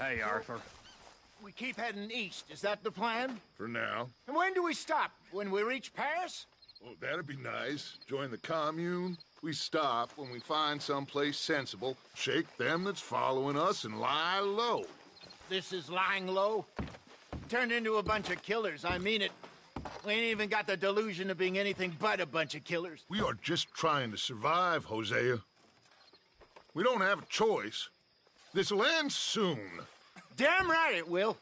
Hey, Arthur. We keep heading east, is that the plan? For now. And when do we stop? When we reach Paris? Oh, that'd be nice. Join the commune. We stop when we find someplace sensible, shake them that's following us, and lie low. This is lying low? Turned into a bunch of killers, I mean it. We ain't even got the delusion of being anything but a bunch of killers. We are just trying to survive, Hosea. We don't have a choice. This'll end soon. Damn right it will.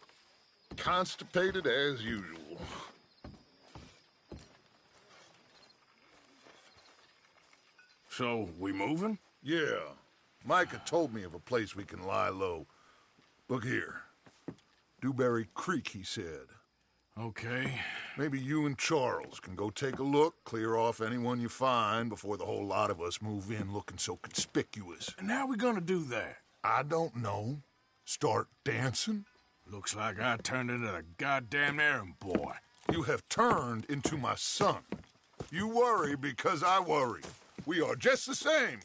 Constipated as usual. So, we moving? Yeah. Micah told me of a place we can lie low. Look here. Dewberry Creek, he said. Okay. Maybe you and Charles can go take a look, clear off anyone you find before the whole lot of us move in looking so conspicuous. And how we gonna do that? I don't know. Start dancing? Looks like I turned into the goddamn errand boy. You have turned into my son. You worry because I worry. We are just the same.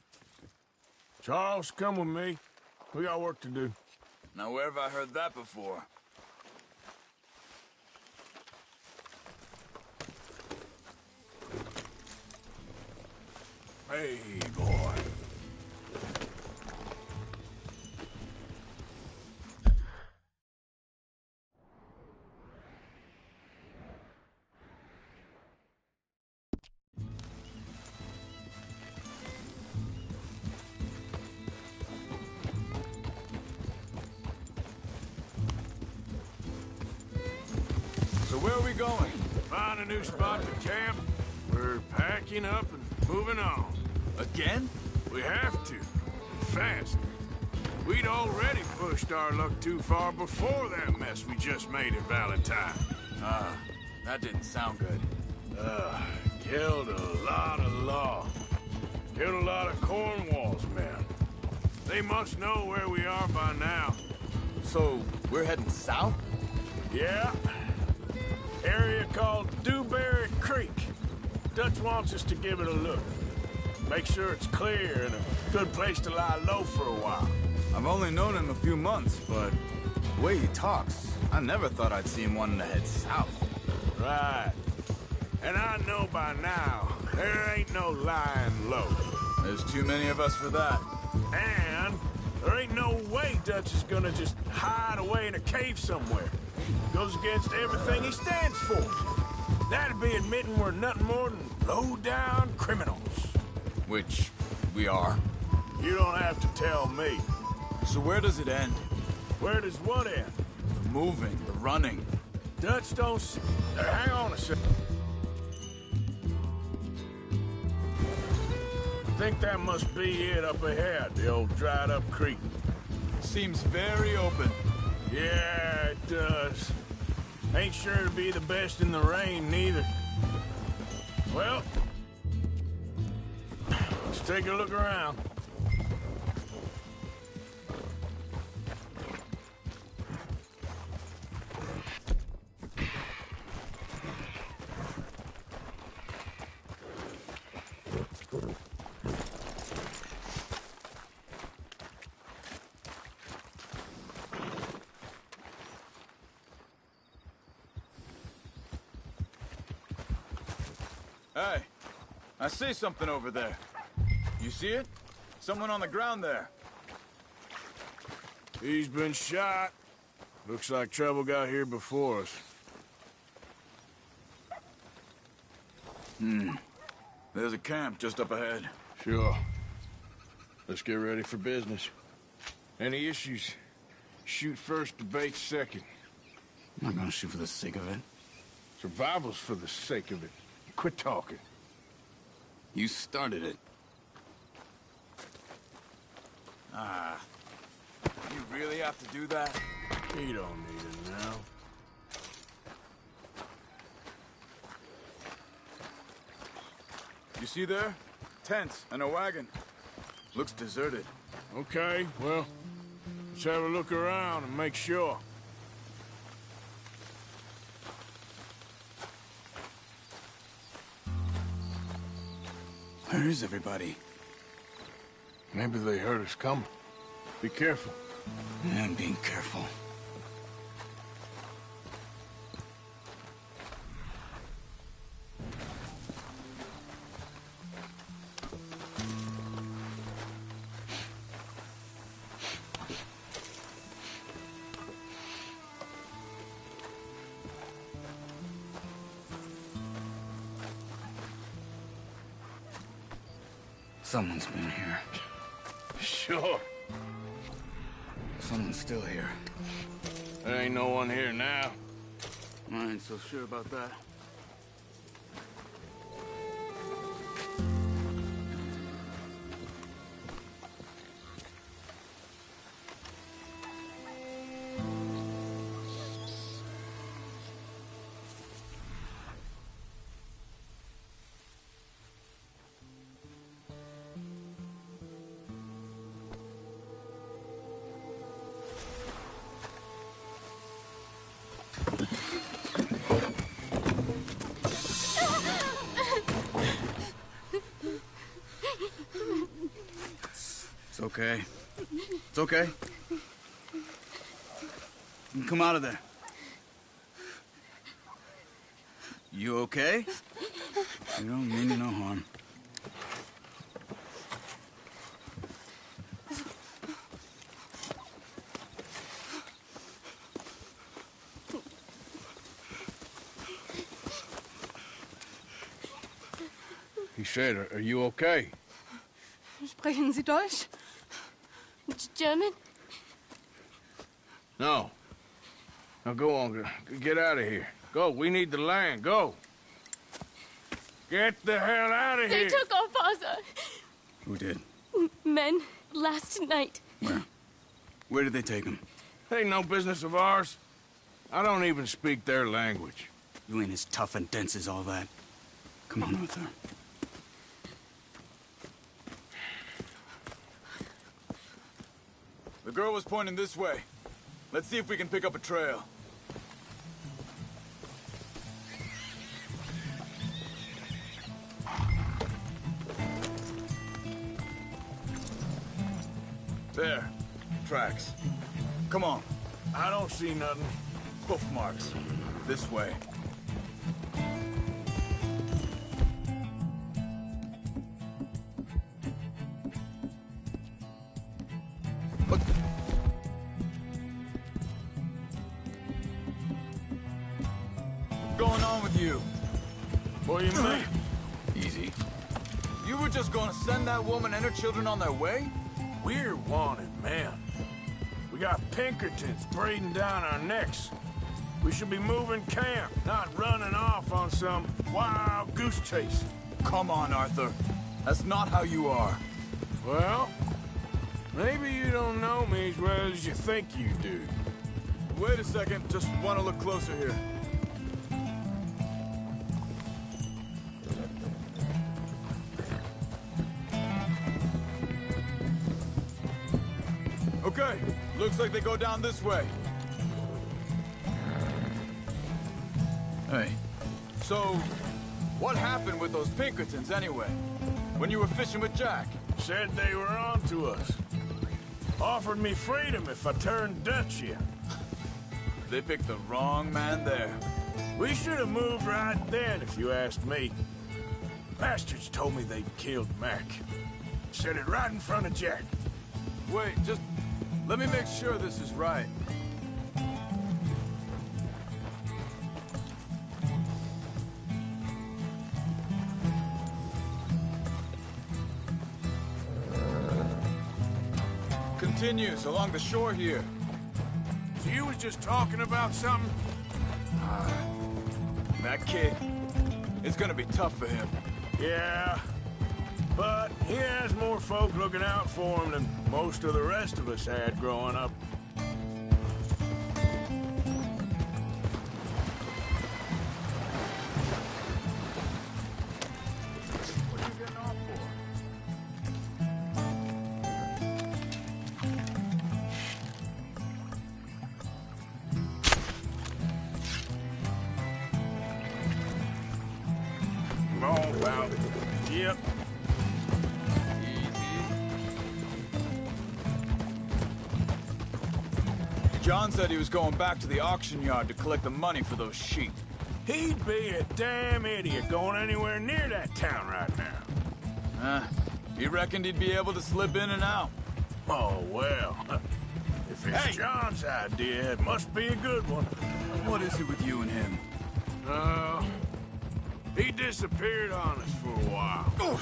Charles, come with me. We got work to do. Now, where have I heard that before? Hey, boy. So where are we going? Find a new spot to camp. We're packing up and moving on. Again? We have to. Fast. We'd already pushed our luck too far before that mess we just made at Valentine. That didn't sound good. Killed a lot of law. Killed a lot of Cornwall's men. They must know where we are by now. So, we're heading south? Yeah. Area called Dewberry Creek. Dutch wants us to give it a look. Make sure it's clear and a good place to lie low for a while. I've only known him a few months, but the way he talks, I never thought I'd see him wanting to head south. Right. And I know by now, there ain't no lying low. There's too many of us for that. And there ain't no way Dutch is gonna just hide away in a cave somewhere. Goes against everything he stands for. That'd be admitting we're nothing more than low-down criminals. Which we are. You don't have to tell me. So where does it end? Where does what end? The moving, the running. Dutch don't... hang on a second. I think that must be it up ahead, the old dried-up creek. Seems very open. Yeah, it does. Ain't sure to be the best in the rain, neither. Well, let's take a look around. Hey, I see something over there. You see it? Someone on the ground there. He's been shot. Looks like trouble got here before us. There's a camp just up ahead. Sure. Let's get ready for business. Any issues? Shoot first, debate second. I'm not gonna shoot for the sake of it. Survival's for the sake of it. Quit talking. You started it. You really have to do that? You don't need it now. You see there? Tents and a wagon. Looks deserted. Okay, well, let's have a look around and make sure. Where is everybody? Maybe they heard us coming. Be careful. I'm being careful. Someone's been here. Sure. Someone's still here. There ain't no one here now. I ain't so sure about that. It's okay. It's okay. You can come out of there. You okay? You don't mean you no harm. He said, are you okay? Sprechen Sie Deutsch? German? No. Now go on, get out of here. Go, we need the land, go. Get the hell out of They here. took our father. Who did? Men, last night. Where? Where did they take him? Ain't no business of ours. I don't even speak their language. You ain't as tough and dense as all that. Come on, Arthur. The girl was pointing this way. Let's see if we can pick up a trail. There. Tracks. Come on. I don't see nothing. Hoof marks. This way. Look. What's going on with you? What do you mean? Easy. You were just gonna send that woman and her children on their way? We're wanted, man. We got Pinkertons breathing down our necks. We should be moving camp, not running off on some wild goose chase. Come on, Arthur. That's not how you are. Well, maybe you don't know me as well as you think you do. Wait a second. Just want to look closer here. Okay. Looks like they go down this way. Hey. So, what happened with those Pinkertons anyway? When you were fishing with Jack? Said they were on to us. Offered me freedom if I turned Dutch in. They picked the wrong man there. We should have moved right then, if you asked me. Bastards told me they'd killed Mac. Said it right in front of Jack. Wait, just let me make sure this is right. Continues along the shore here. So you was just talking about something? That kid, it's gonna be tough for him. Yeah. But he has more folk looking out for him than most of the rest of us had growing up. What are you getting off for? Wrong about it. Yep. John said he was going back to the auction yard to collect the money for those sheep. He'd be a damn idiot going anywhere near that town right now. He reckoned he'd be able to slip in and out. Oh, well. If it's John's idea, it must be a good one. What is it with you and him? He disappeared on us for a while.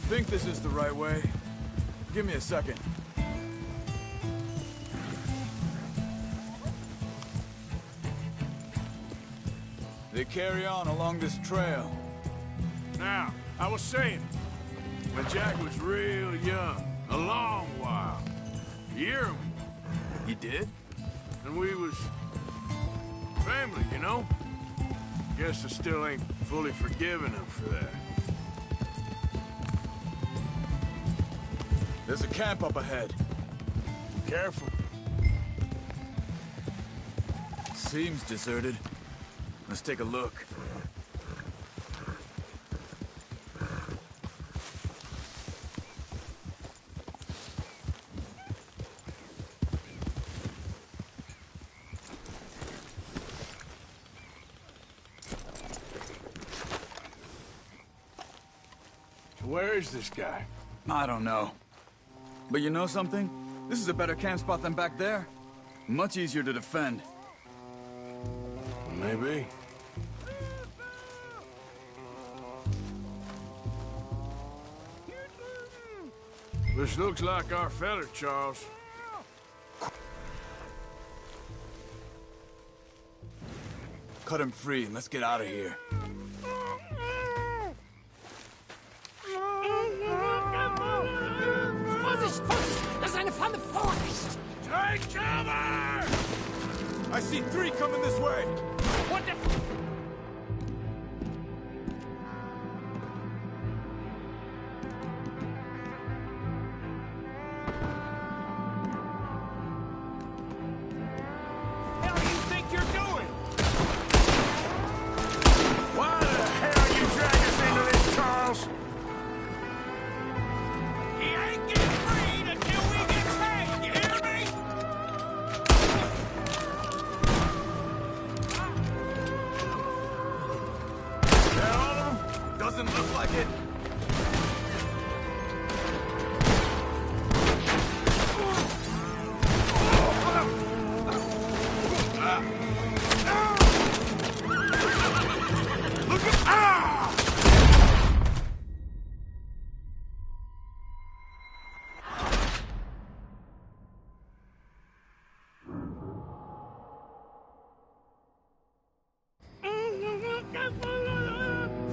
Think this is the right way? Give me a second. They carry on along this trail. Now, I was saying, when Jack was real young, a long while, a year, He did? and we was family, you know? Guess I still ain't fully forgiven him for that. There's a camp up ahead. Careful. Seems deserted. Let's take a look. So where is this guy? I don't know. But you know something? This is a better camp spot than back there. Much easier to defend. Maybe. This looks like our feller, Charles. Cut him free and let's get out of here. Vorsicht, Vorsicht! Das ist eine Pfanne! Vorsicht! Take cover! I see 3 coming this way! What the... hell do you think you're doing? Why the hell you drag us into this, Charles? He ain't getting freed until we get paid, you hear me? Doesn't look like it.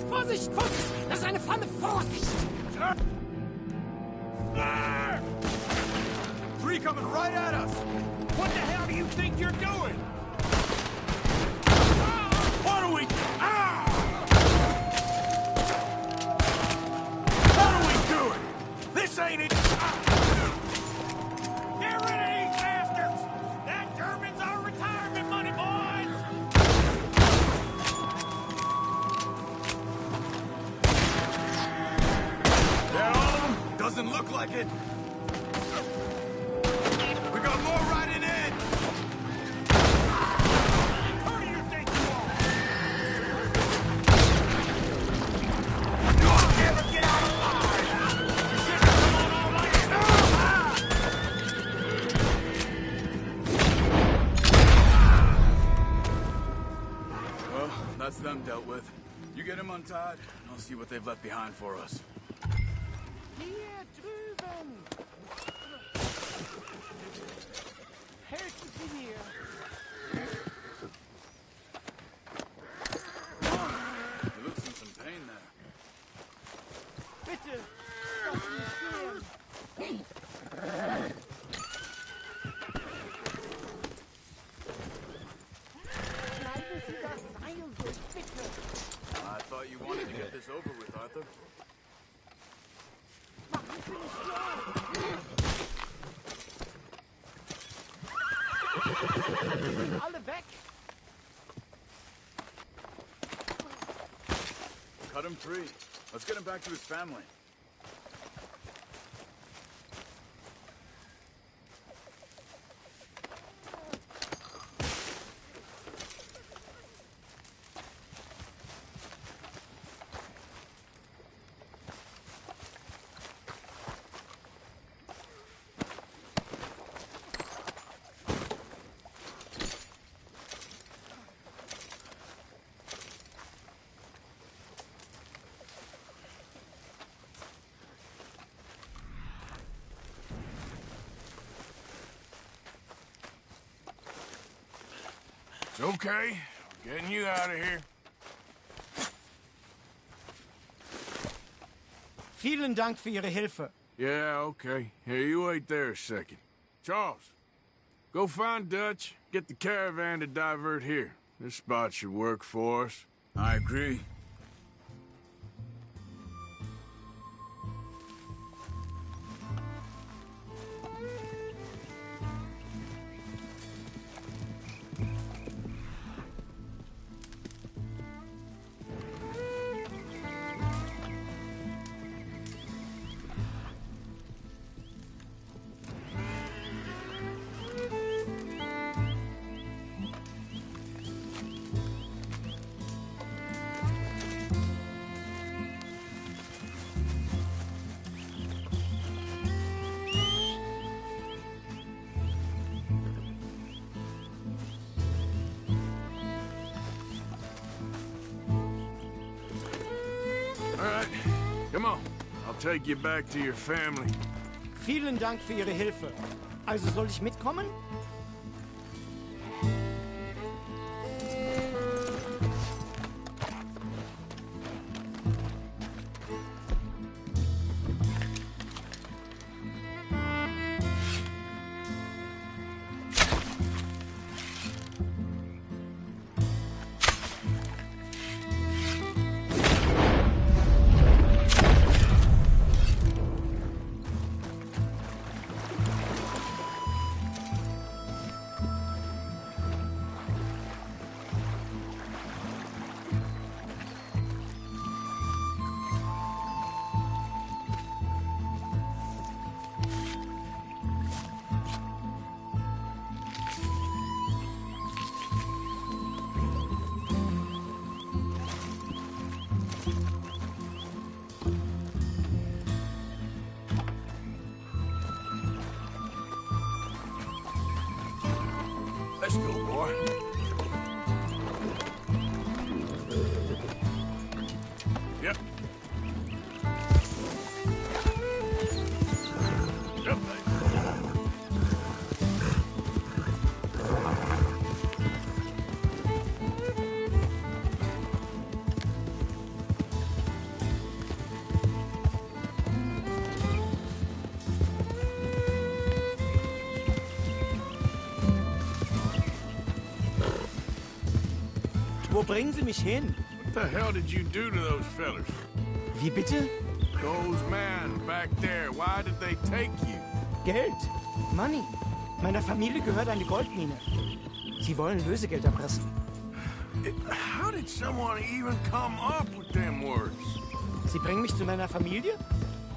Vorsicht, Vorsicht! Das ist eine Pfanne! Vorsicht! 3 coming right at us! What the hell do you think you're doing? What are we... Ah! What are we doing? This ain't it... Get rid of these bastards! That German's our retirement money, boys! Doesn't look like it. We got more riding in. Who do you think you are? You'll never get out alive! You should have come on all like Well, that's them dealt with. You get them untied, and I'll see what they've left behind for us. Hier drüben! Helfen Sie mir! He looks in some pain there. Bitte! Lass mich gehen! Schneiden Sie das Seil durch, bitte! I thought you wanted to get this over with, Arthur. Machen Sie nicht so! Sind alle weg! Cut him free. Let's get him back to his family. Okay, getting you out of here. Vielen Dank für Ihre Hilfe. Yeah, okay. Here, you wait there a second. Charles, go find Dutch, get the caravan to divert here. This spot should work for us. I agree. All right, come on. I'll take you back to your family. Vielen Dank für Ihre Hilfe. Also soll ich mitkommen? Let's go, boy. Yep. Yep. Wo bringen Sie mich hin? What the hell did you do to those fellers? Wie bitte? Those men back there, why did they take you? Geld. Money. Meiner Familie gehört eine Goldmine. Sie wollen Lösegeld erpressen. How did someone even come up with them words? Sie bringen mich zu meiner Familie?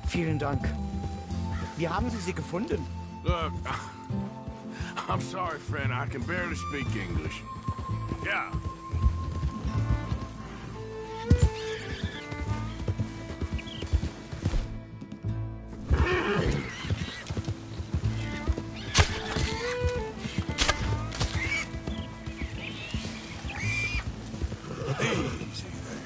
Vielen Dank. Wie haben Sie sie gefunden? Look, I'm sorry, friend. I can barely speak English. Yeah. Easy there.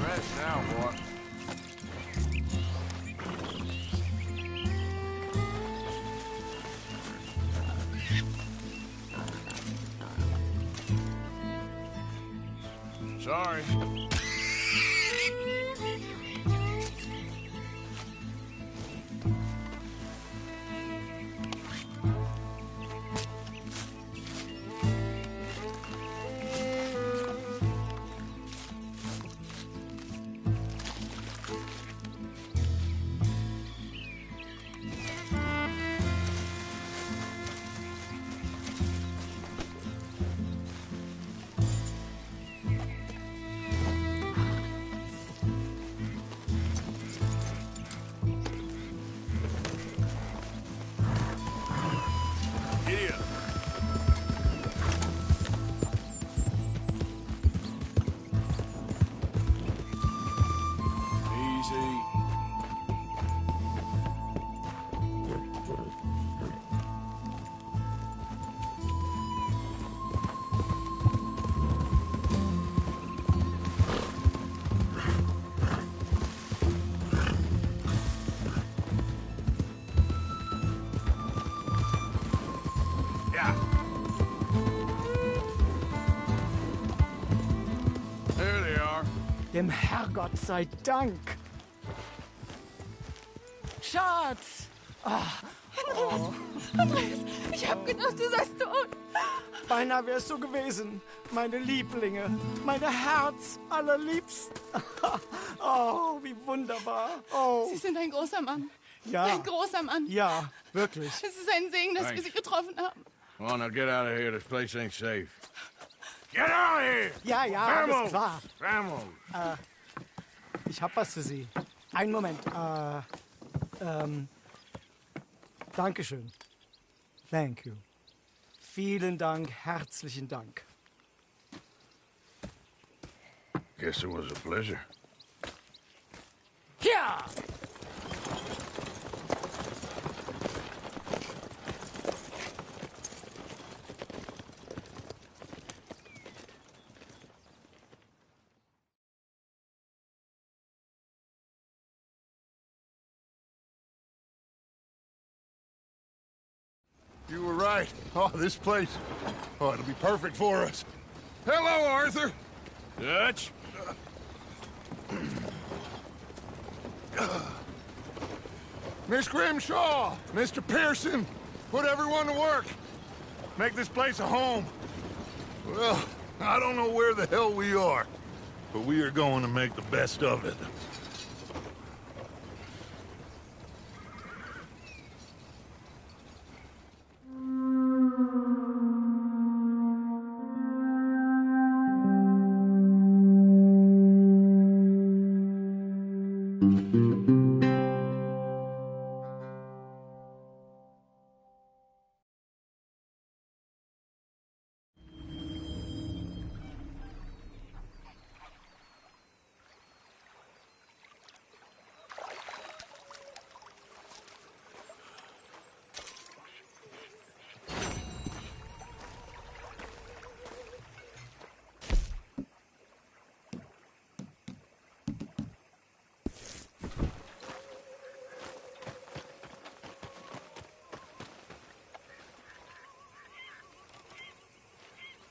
Rest now, boy. Sorry. Dem Herrgott sei Dank. Schatz! Andreas, ich hab gedacht, du seist tot. Beinahe wär's so gewesen. Meine Lieblinge, meine Herz allerliebsten. Oh, wie wunderbar. Oh, Sie sind ein großer Mann. ja. Ein großer Mann. Ja, wirklich. Es ist ein Segen, dass wir Sie getroffen haben. Come on, now get out of here. This place ain't safe. Get out of here! Ja, ja, alles klar. Vamos! Ich hab was für Sie. Einen Moment. Dankeschön. Thank you. Vielen Dank, herzlichen Dank. Guess it was a pleasure. Ja! You were right. Oh, this place. Oh, it'll be perfect for us. Hello, Arthur. Dutch? Miss Grimshaw, Mr. Pearson, put everyone to work. Make this place a home. Well, I don't know where the hell we are, but we are going to make the best of it.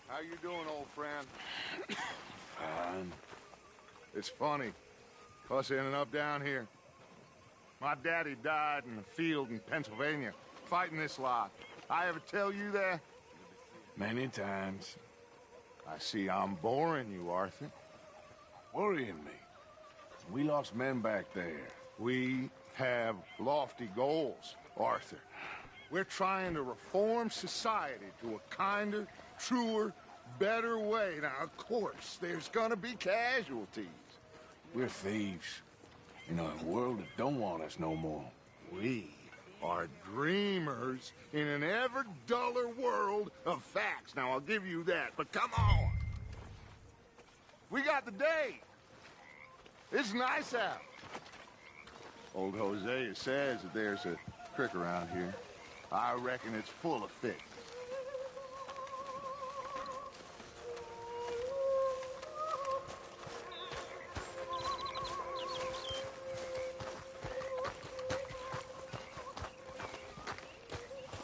How you doing, old friend? Fine. It's funny, us ending up down here. My daddy died in the field in Pennsylvania, fighting this lot. I ever tell you that? Many times. I see I'm boring you, Arthur. Worrying me. We lost men back there. We have lofty goals, Arthur. We're trying to reform society to a kinder, truer, better way. Now, of course, there's gonna be casualties. We're thieves. In a world that don't want us no more. We are dreamers in an ever duller world of facts. Now, I'll give you that, but come on. We got the day. It's nice out. Old Hosea says that there's a creek around here. I reckon it's full of fish.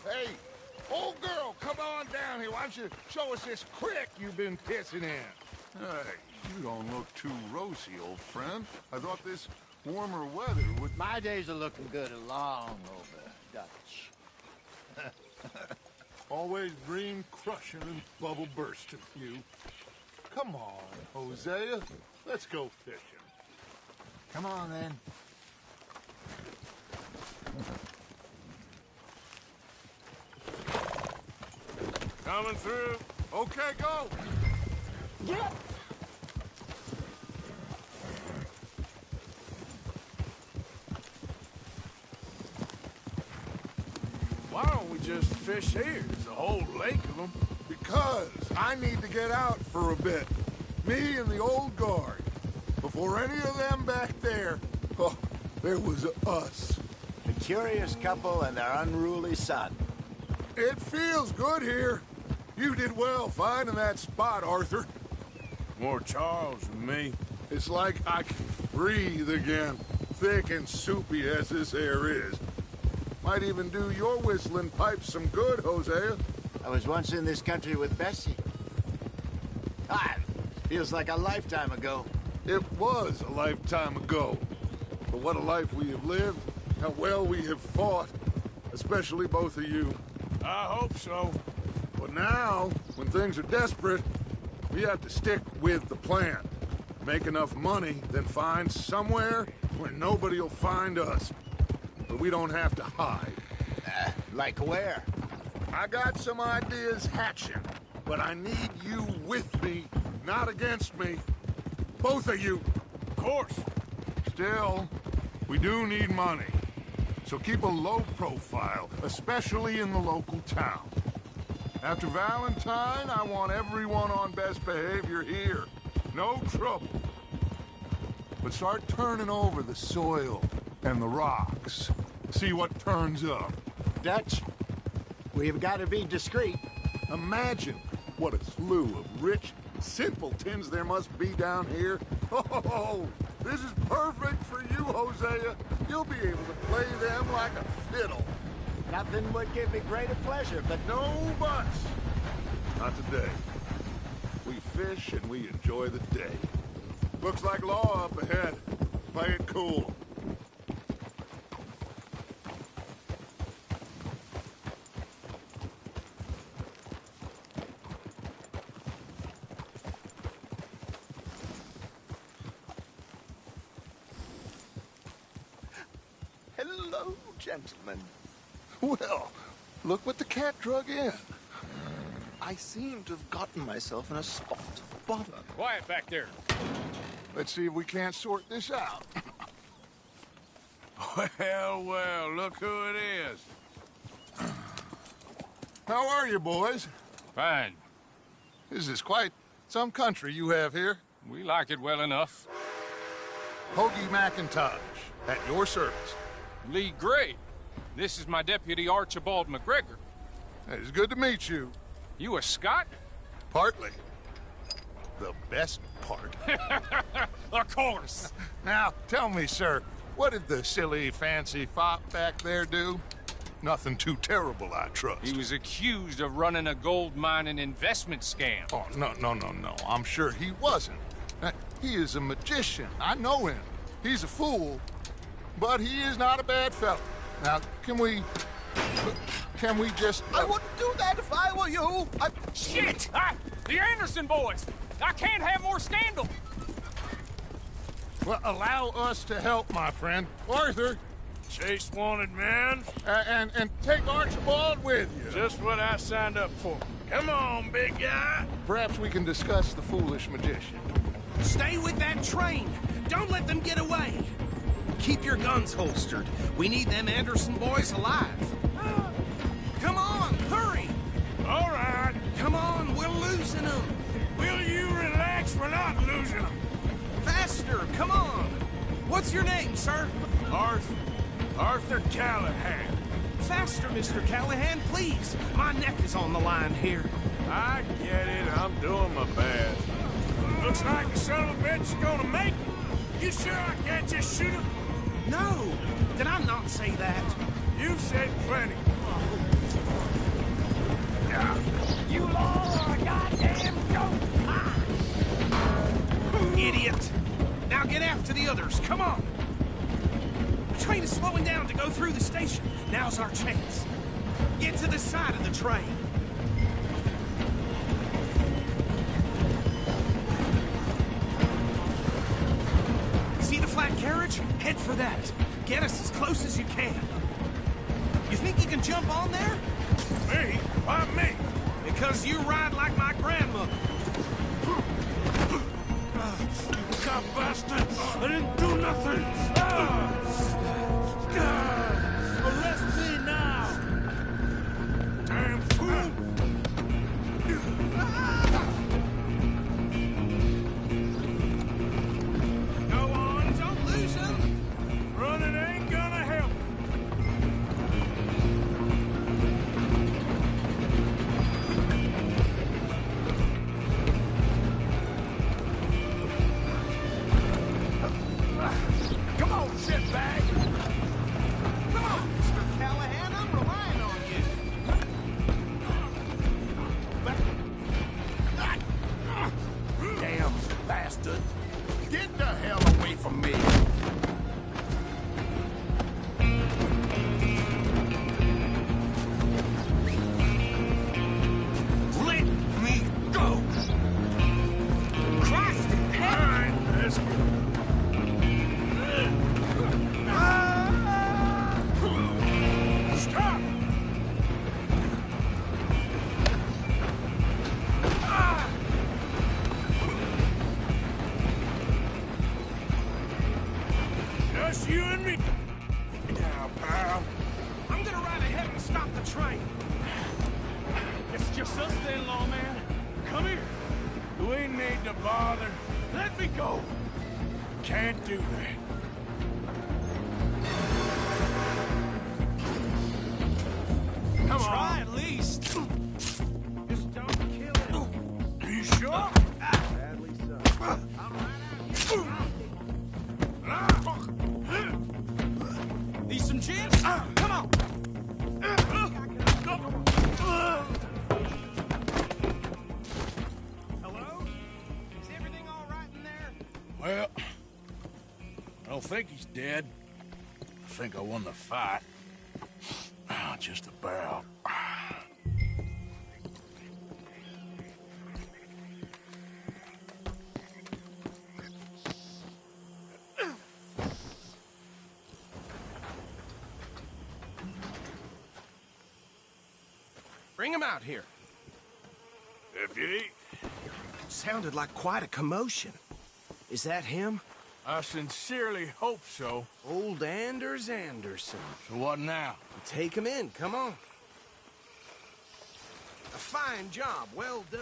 Hey, old girl, come on down here. Why don't you show us this creek you've been pissing in? Hey, you don't look too rosy, old friend. I thought this warmer weather would... My days are looking good along over, Dutch. Always dream crushing and bubble bursting, you. Come on, Hosea. Let's go fishing. Come on, then. Coming through. Okay, go. Ja! Why don't we just fish here? There's a whole lake of them. Because I need to get out for a bit. Me and the old guard. Before any of them back there, oh, there was us. A curious couple and their unruly son. It feels good here. You did well finding that spot, Arthur. More Charles than me. It's like I can breathe again, thick and soupy as this air is. Might even do your whistling pipes some good, Hosea. I was once in this country with Bessie. Ah, feels like a lifetime ago. It was a lifetime ago. But what a life we have lived, how well we have fought, especially both of you. I hope so. But now, when things are desperate, we have to stick with the plan. Make enough money, then find somewhere where nobody will find us. But we don't have to hide. Like where? I got some ideas hatching, but I need you with me, not against me. Both of you. Of course. Still, we do need money. So keep a low profile, especially in the local town. After Valentine, I want everyone on best behavior here. No trouble. But start turning over the soil and the rocks. See what turns up. Dutch, we've got to be discreet. Imagine what a slew of rich simpletons there must be down here. Oh, this is perfect for you, Hosea. You'll be able to play them like a fiddle. Nothing would give me greater pleasure, but No buts. Not today. We fish and we enjoy the day. Looks like law up ahead. Play it cool. hello, gentlemen. Well, look what the cat drug in. I seem to have gotten myself in a spot of bother. Quiet back there. Let's see if we can't sort this out. Well, well, look who it is. How are you, boys? Fine. This is quite some country you have here. We like it well enough. Hoagie McIntosh, at your service. Lee Gray. This is my deputy Archibald McGregor. It's good to meet you. You a Scot? Partly. The best part. Of course. Now, tell me, sir, what did the silly, fancy fop back there do? Nothing too terrible, I trust. He was accused of running a gold mining investment scam. Oh, no. I'm sure he wasn't. He is a magician. I know him. He's a fool, but he is not a bad fellow. Now, can we just... I wouldn't do that if I were you. Shit! The Anderson boys! I can't have more scandal! Well, allow us to help, my friend. Arthur, Chase wanted man. and take Archibald with you. Just what I signed up for. Come on, big guy. Perhaps we can discuss the foolish magician. Stay with that train. Don't let them get away. Keep your guns holstered. We need them Anderson boys alive. Come on, hurry. All right. Come on, we're losing them. Will you relax? We're not losing them. Faster, come on. What's your name, sir? Arthur Callahan. Faster, Mr. Callahan, please. My neck is on the line here. I get it. I'm doing my best. Looks like the son of a bitch is gonna make it. You sure I can't just shoot him? No, did I not say that? You've said plenty. You all are a goddamn joke! Idiot. Now get after the others, come on. The train is slowing down to go through the station. Now's our chance. Get to the side of the train. See the flat carriage? Head for that. Get us as close as you can. You think you can jump on there? Me? Why me? Because you ride like my grandmother. You cop bastard! I didn't do nothing! Arrest me now! Damn fool! Go on, don't lose him. Running ain't gonna help. Come on, shitbag! need to bother. Let me go. Can't do that. Come on. Try at least. Just don't kill it. Are you sure? Sadly so. Need some gin? Come on. Hello? Is everything all right in there? Well, I don't think he's dead. I think I won the fight. Just about. Bring him out here. Deputy, Sounded like quite a commotion. Is that him? I sincerely hope so. Old Anders Anderson. So what now? Take him in, come on. A fine job, well done.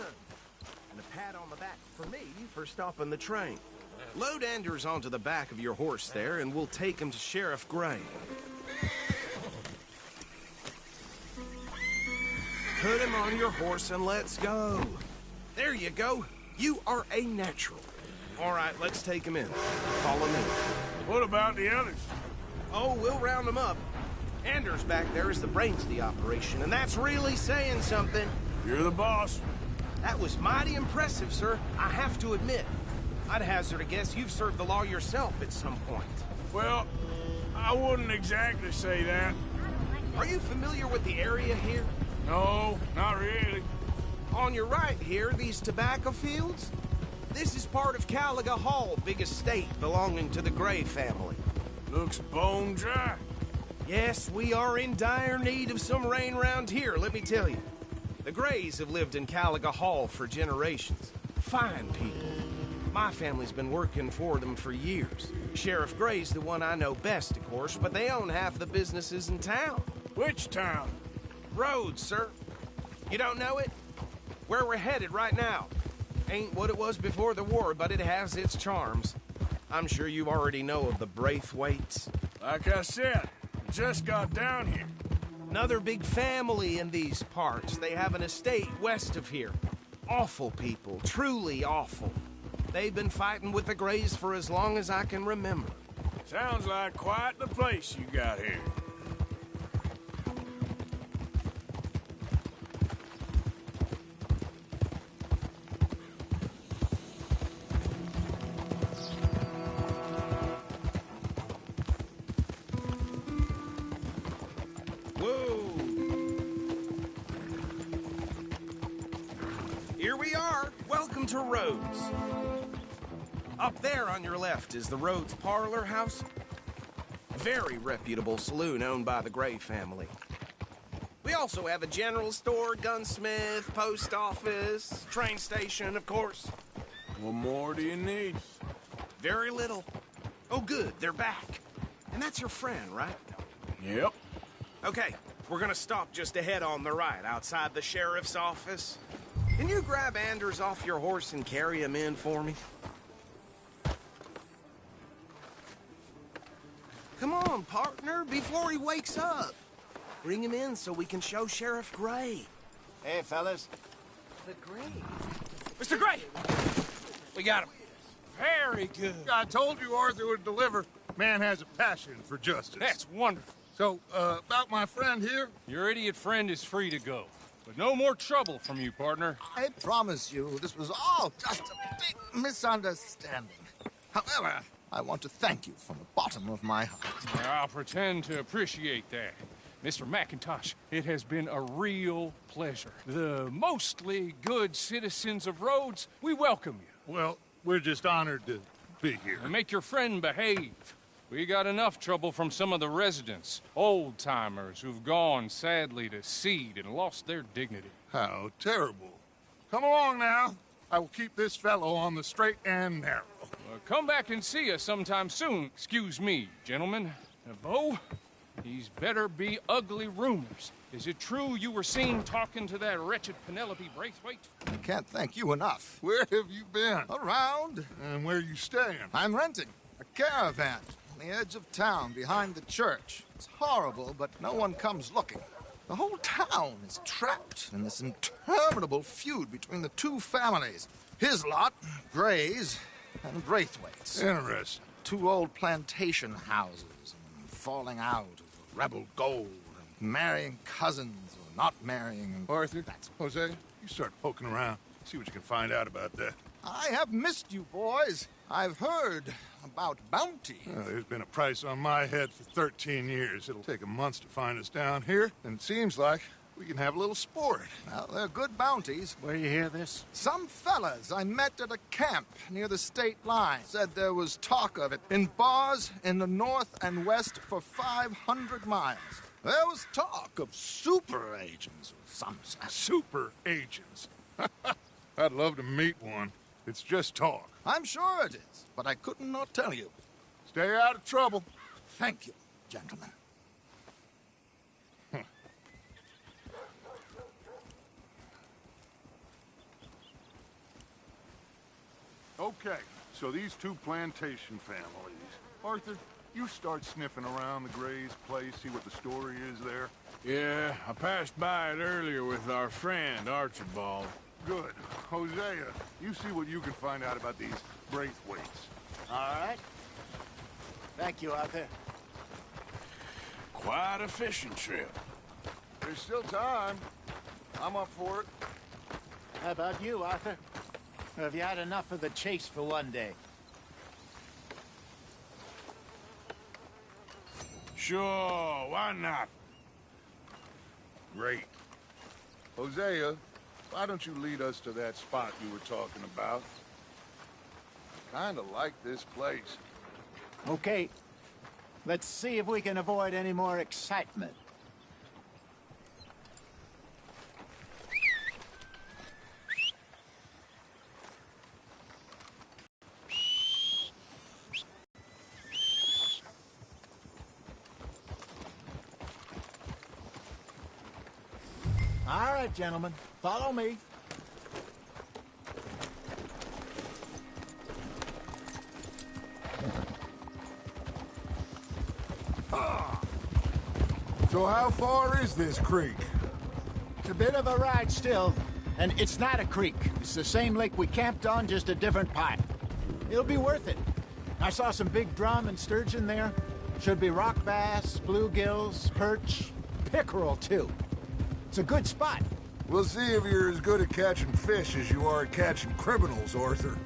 And a pat on the back for me for stopping the train. Load Anders onto the back of your horse there, and we'll take him to Sheriff Gray. Put him on your horse and let's go. There you go. You are a natural. All right, let's take him in. Follow me. What about the others? Oh, we'll round them up. Anders back there is the brains of the operation, and that's really saying something. You're the boss. That was mighty impressive, sir. I have to admit. I'd hazard a guess you've served the law yourself at some point. Well, I wouldn't exactly say that. Are you familiar with the area here? No, not really. On your right here, these tobacco fields? This is part of Caliga Hall, big estate belonging to the Gray family. Looks bone dry. Yes, we are in dire need of some rain round here, let me tell you. The Grays have lived in Caliga Hall for generations. Fine people. My family's been working for them for years. Sheriff Gray's the one I know best, of course, but they own half the businesses in town. Which town? Rhodes, sir. You don't know it? Where we're headed right now. Ain't what it was before the war, but it has its charms. I'm sure you already know of the Braithwaites. Like I said, just got down here. Another big family in these parts. They have an estate west of here. Awful people, truly awful. They've been fighting with the Grays for as long as I can remember. Sounds like quite the place you got here. Here we are. Welcome to Rhodes. Up there on your left is the Rhodes Parlor House. A very reputable saloon owned by the Gray family. We also have a general store, gunsmith, post office, train station, of course. What more do you need? Very little. Oh, good, they're back. And that's your friend, right? Yep. Okay, we're gonna stop just ahead on the right, outside the sheriff's office. Can you grab Anders off your horse and carry him in for me? Come on, partner, before he wakes up. Bring him in so we can show Sheriff Gray. Hey, fellas. The Gray? Mr. Gray! We got him. Very good. I told you Arthur would deliver. Man has a passion for justice. That's wonderful. So, about my friend here? Your idiot friend is free to go. But no more trouble from you, partner. I promise you, this was all just a big misunderstanding. However, I want to thank you from the bottom of my heart. I'll pretend to appreciate that. Mr. McIntosh, it has been a real pleasure. The mostly good citizens of Rhodes, we welcome you. Well, we're just honored to be here. And make your friend behave. We got enough trouble from some of the residents, old-timers who've gone, sadly, to seed and lost their dignity. How terrible. Come along now. I will keep this fellow on the straight and narrow. Come back and see us sometime soon. Excuse me, gentlemen. Bo, These better be ugly rumors. Is it true you were seen talking to that wretched Penelope Braithwaite? I can't thank you enough. Where have you been? Around. And where you staying? I'm renting a caravan on the edge of town behind the church. It's horrible, but no one comes looking. The whole town is trapped in this interminable feud between the two families. His lot, Gray's, and Braithwaite's. Interesting. Two old plantation houses, and falling out of rebel gold, and marrying cousins or not marrying. Arthur, Jose, you start poking around. See what you can find out about that. I have missed you, boys. I've heard about bounty. There's been a price on my head for 13 years. It'll take a month to find us down here, and it seems like we can have a little sport. Well, they're good bounties. Where you hear this? Some fellas I met at a camp near the state line said there was talk of it in bars in the north and west for 500 miles. There was talk of super agents of some sort. Super agents. I'd love to meet one. It's just talk. I'm sure it is, but I couldn't not tell you. Stay out of trouble. Thank you, gentlemen. Okay, so these two plantation families. Arthur, you start sniffing around the Gray's place, see what the story is there. Yeah, I passed by it earlier with our friend, Archibald. Good. Hosea, you see what you can find out about these Braithwaites. All right. Thank you, Arthur. Quite a fishing trip. There's still time. I'm up for it. How about you, Arthur? Or have you had enough of the chase for one day? Sure, why not? Great. Hosea, why don't you lead us to that spot you were talking about? I kinda like this place. Okay. Let's see if we can avoid any more excitement. All right, gentlemen, follow me. So how far is this creek? It's a bit of a ride still, and it's not a creek. It's the same lake we camped on, just a different pipe. It'll be worth it. I saw some big drum and sturgeon there. Should be rock bass, bluegills, perch, pickerel, too. It's a good spot. We'll see if you're as good at catching fish as you are at catching criminals, Arthur.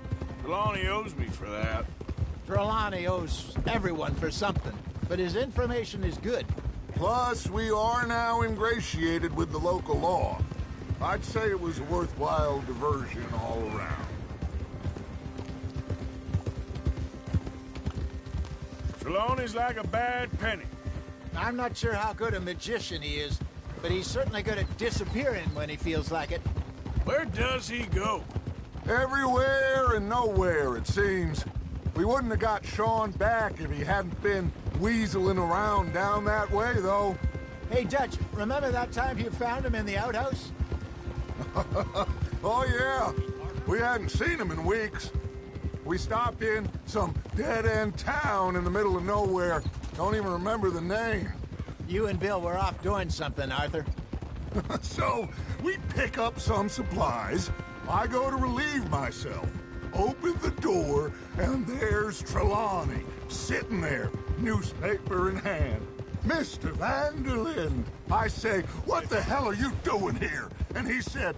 Trelawney owes me for that. Trelawney owes everyone for something, but his information is good. Plus, we are now ingratiated with the local law. I'd say it was a worthwhile diversion all around. Trelawney's like a bad penny. I'm not sure how good a magician he is, but he's certainly good at disappearing when he feels like it. Where does he go? Everywhere and nowhere, it seems. We wouldn't have got Sean back if he hadn't been weaseling around down that way, though. Hey, Dutch, remember that time you found him in the outhouse? Oh, yeah. We hadn't seen him in weeks. We stopped in some dead-end town in the middle of nowhere. Don't even remember the name. You and Bill were off doing something, Arthur. So, we pick up some supplies. I go to relieve myself. Open the door, and there's Trelawney, sitting there, newspaper in hand. Mr. Vanderlyn. I say, what the hell are you doing here? And he said,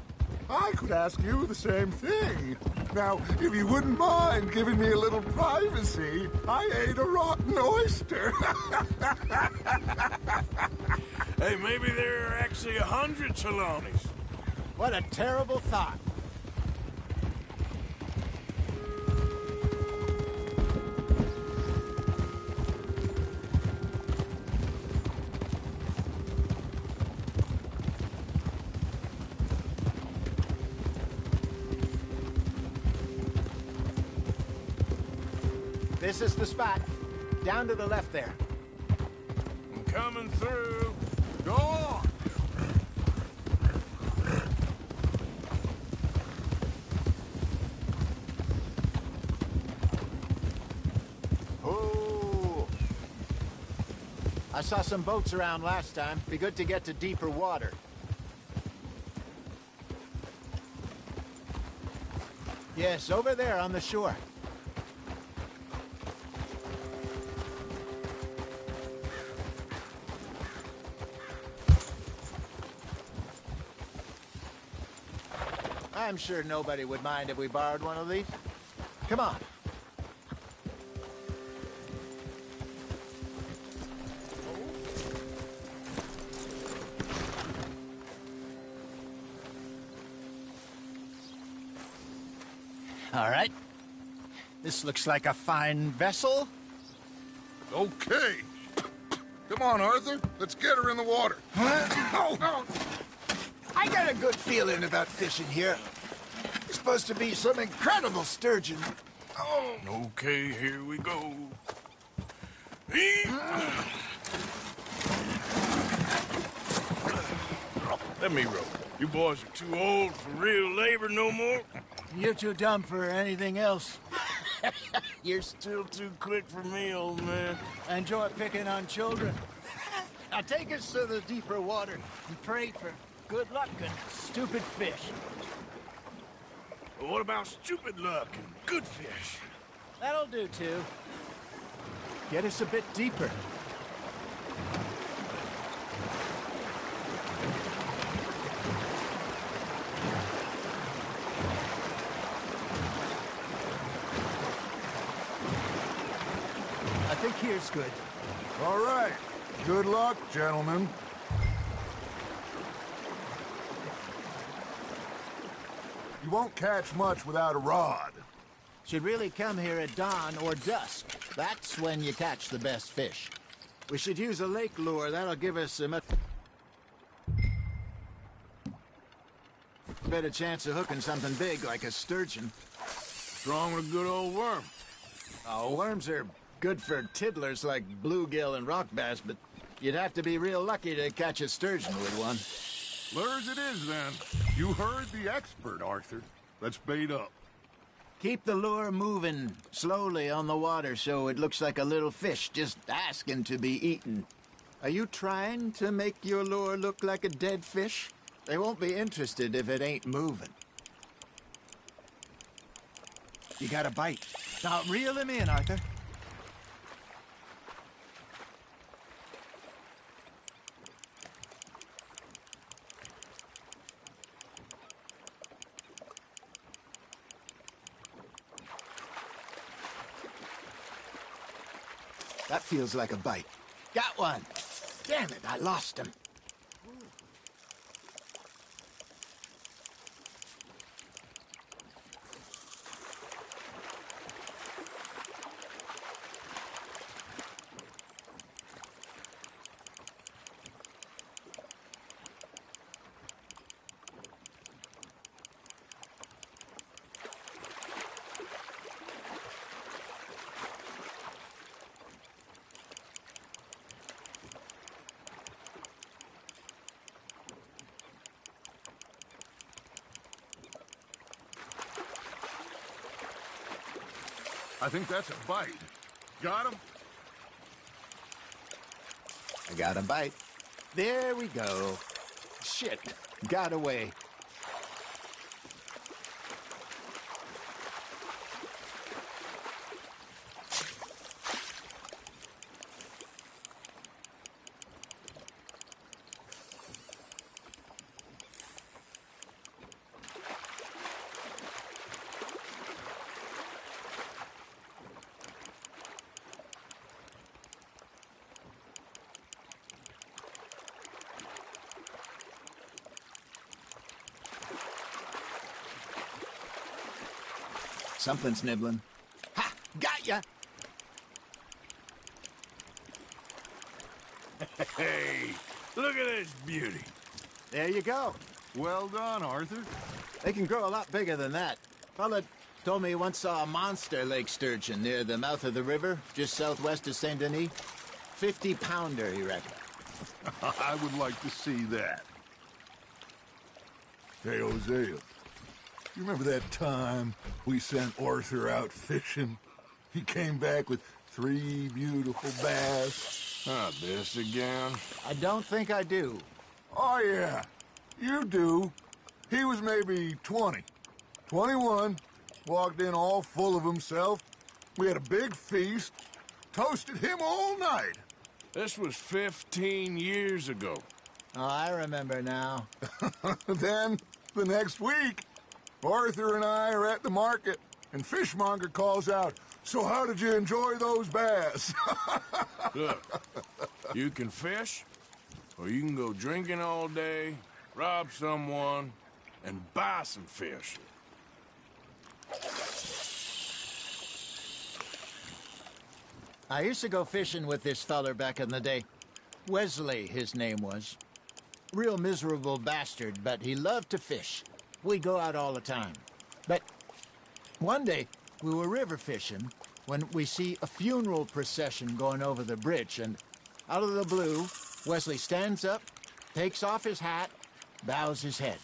I could ask you the same thing. Now, if you wouldn't mind giving me a little privacy, I ate a rotten oyster. Hey, maybe there are actually 100 Trelawneys. What a terrible thought. This is the spot. Down to the left there. coming through. Go on! Oh! I saw some boats around last time. Be good to get to deeper water. Yes, over there on the shore. I'm sure nobody would mind if we borrowed one of these. Come on. All right. This looks like a fine vessel. Okay. Come on, Arthur. Let's get her in the water. Oh. I got a good feeling about fishing here. It's supposed to be some incredible sturgeon. Oh. Okay, here we go. Let me row. You boys are too old for real labor no more. You're too dumb for anything else. You're still too quick for me, old man. I enjoy picking on children. Now take us to the deeper water and pray for good luck and stupid fish. What about stupid luck and good fish? That'll do, too. Get us a bit deeper. I think here's good. All right. Good luck, gentlemen. You won't catch much without a rod. Should really come here at dawn or dusk. That's when you catch the best fish. We should use a lake lure. That'll give us a much better chance of hooking something big like a sturgeon. What's wrong with a good old worm? Oh, worms are good for tiddlers like bluegill and rock bass, but you'd have to be real lucky to catch a sturgeon with one. Lures it is, then. You heard the expert, Arthur. Let's bait up. Keep the lure moving slowly on the water so it looks like a little fish just asking to be eaten. Are you trying to make your lure look like a dead fish? They won't be interested if it ain't moving. You got a bite. Now reel him in, Arthur. That feels like a bite. Got one. Damn it, I lost him. I think that's a bite. Got him? I got a bite. There we go. Shit, got away. Something's nibbling. Ha! Got ya! Hey, look at this beauty. There you go. Well done, Arthur. They can grow a lot bigger than that. Fella told me he once saw a monster lake sturgeon near the mouth of the river, just southwest of Saint Denis. 50-pounder, he reckoned. I would like to see that. Hey, Hosea, you remember that time we sent Arthur out fishing? He came back with 3 beautiful bass. Ah, this again? I don't think I do. Oh, yeah, you do. He was maybe 20, 21, walked in all full of himself. We had a big feast, toasted him all night. This was 15 years ago. Oh, I remember now. Then, the next week, Arthur and I are at the market, and Fishmonger calls out, "So how did you enjoy those bass?" Look, you can fish, or you can go drinking all day, rob someone, and buy some fish. I used to go fishing with this feller back in the day. Wesley, his name was. Real miserable bastard, but he loved to fish. We'd go out all the time. But one day, we were river fishing when we see a funeral procession going over the bridge, and out of the blue, Wesley stands up, takes off his hat, bows his head.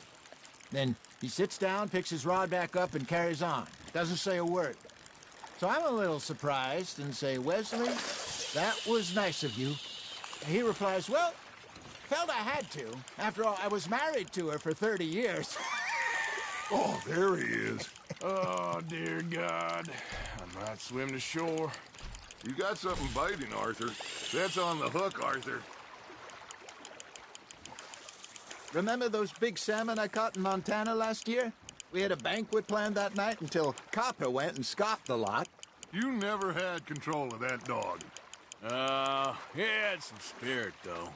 Then he sits down, picks his rod back up, and carries on. Doesn't say a word. So I'm a little surprised and say, "Wesley, that was nice of you." He replies, "Well, felt I had to. After all, I was married to her for 30 years. Oh, there he is. Oh, dear God. I might swim to shore. You got something biting, Arthur. That's on the hook, Arthur. Remember those big salmon I caught in Montana last year? We had a banquet planned that night until Copper went and scoffed the lot. You never had control of that dog. He had some spirit, though.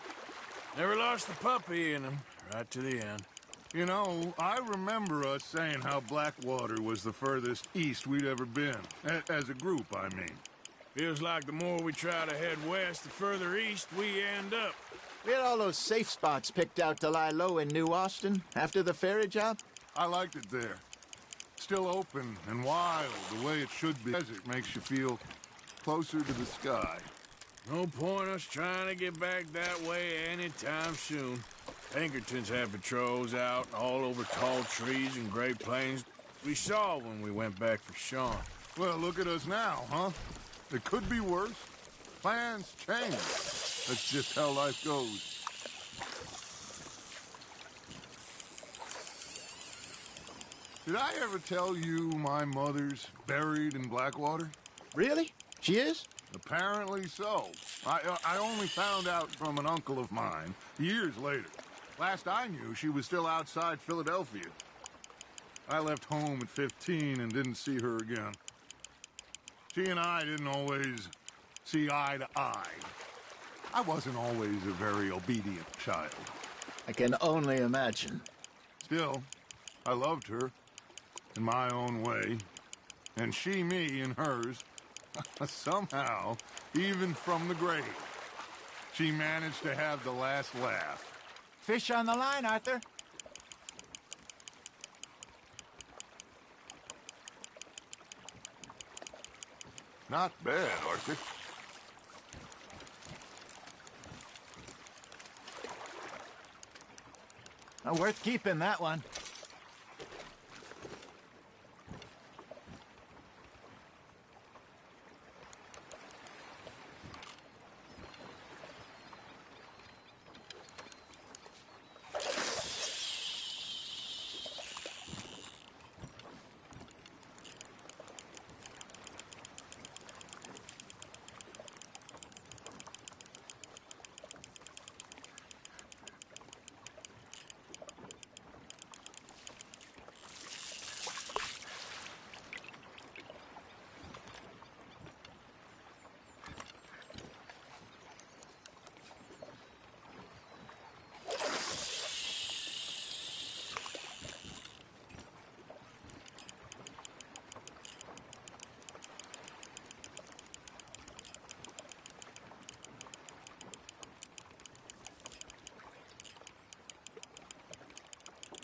Never lost the puppy in him, right to the end. You know, I remember us saying how Blackwater was the furthest east we'd ever been. As a group, I mean. Feels like the more we try to head west, the further east we end up. We had all those safe spots picked out to lie low in New Austin after the ferry job. I liked it there. Still open and wild, the way it should be. Desert makes you feel closer to the sky. No point us trying to get back that way anytime soon. Pinkertons had patrols out all over tall trees and Great Plains. We saw when we went back for Sean. Well, look at us now, huh? It could be worse. Plans change. That's just how life goes. Did I ever tell you my mother's buried in Blackwater? Really? She is? Apparently so. I only found out from an uncle of mine years later. Last I knew, she was still outside Philadelphia. I left home at 15 and didn't see her again. She and I didn't always see eye to eye. I wasn't always a very obedient child. I can only imagine. Still, I loved her in my own way, and she me in hers. Somehow, even from the grave, she managed to have the last laugh. Fish on the line, Arthur. Not bad, Arthur. Worth keeping, that one.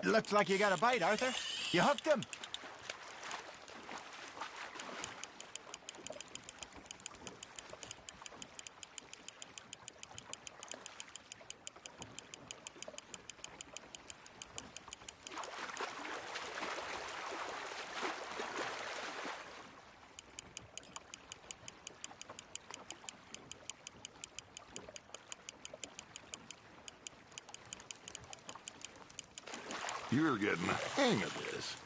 Looks like you got a bite, Arthur. You hooked him. You're getting the hang of this.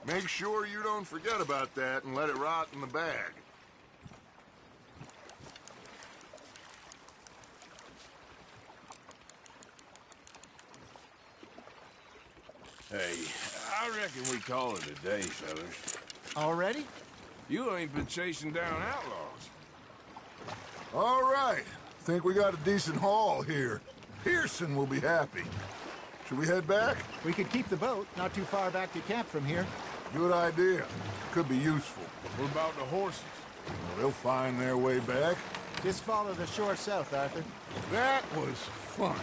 Make sure you don't forget about that and let it rot in the bag. Hey, I reckon we call it a day, fellas. Already? You ain't been chasing down outlaws. All right. Think we got a decent haul here. Pearson will be happy. Should we head back? We could keep the boat, not too far back to camp from here. Good idea. Could be useful. What about the horses? They'll find their way back. Just follow the shore south, Arthur. That was fun.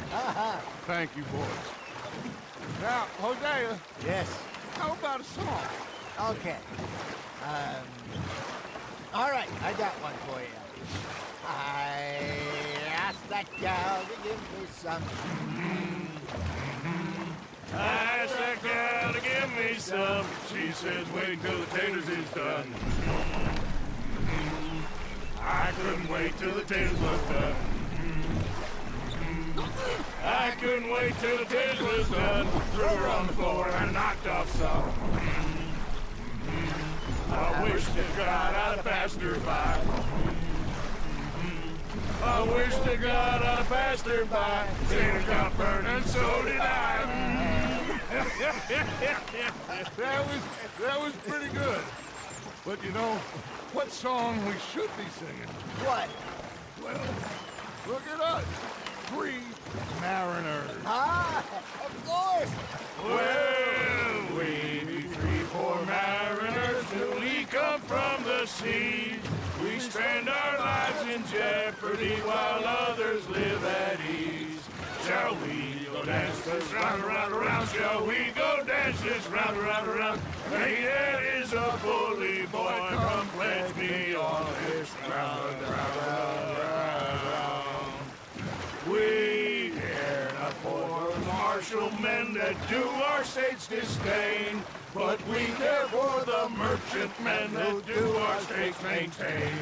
Thank you, boys. Now, Hosea, Yes. how about a song? Okay. All right, I got one for you. I asked that gal to give me some. I asked that gal to give me some. She says wait till the taters is done. I couldn't wait till the taters was done. I couldn't wait till the taters was done. Threw her on the floor and knocked off some. I wish to God I'd have passed her by. I wish to God I'd have passed her by. Taters got burned and so did I. That was pretty good. But you know, what song we should be singing? What? Well, look at us. 3 mariners. Ah, of course. Well, we be 3 poor mariners till we come from the sea. We spend our lives in jeopardy while others live at ease. Shall we go dance this round, around, around? Shall we go dance this round, around, around? Hey, that is a bully boy. Come pledge me on this round, round, round. We care not for the martial men that do our state's disdain, but we care for the merchantmen that do our states maintain.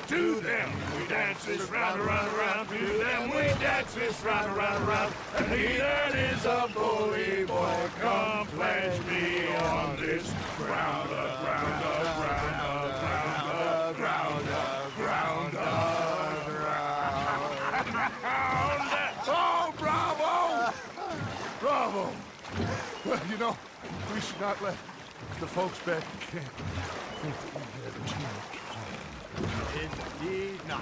To them we dance this round, around, around. To them we dance this round, around, around. And he that is a bully boy, come pledge me on this round up, round up, round up, round up, round up, round up, round up. Oh, bravo! Bravo! Well, you know, we should not let the folks back in camp think that we had a chance. Indeed not.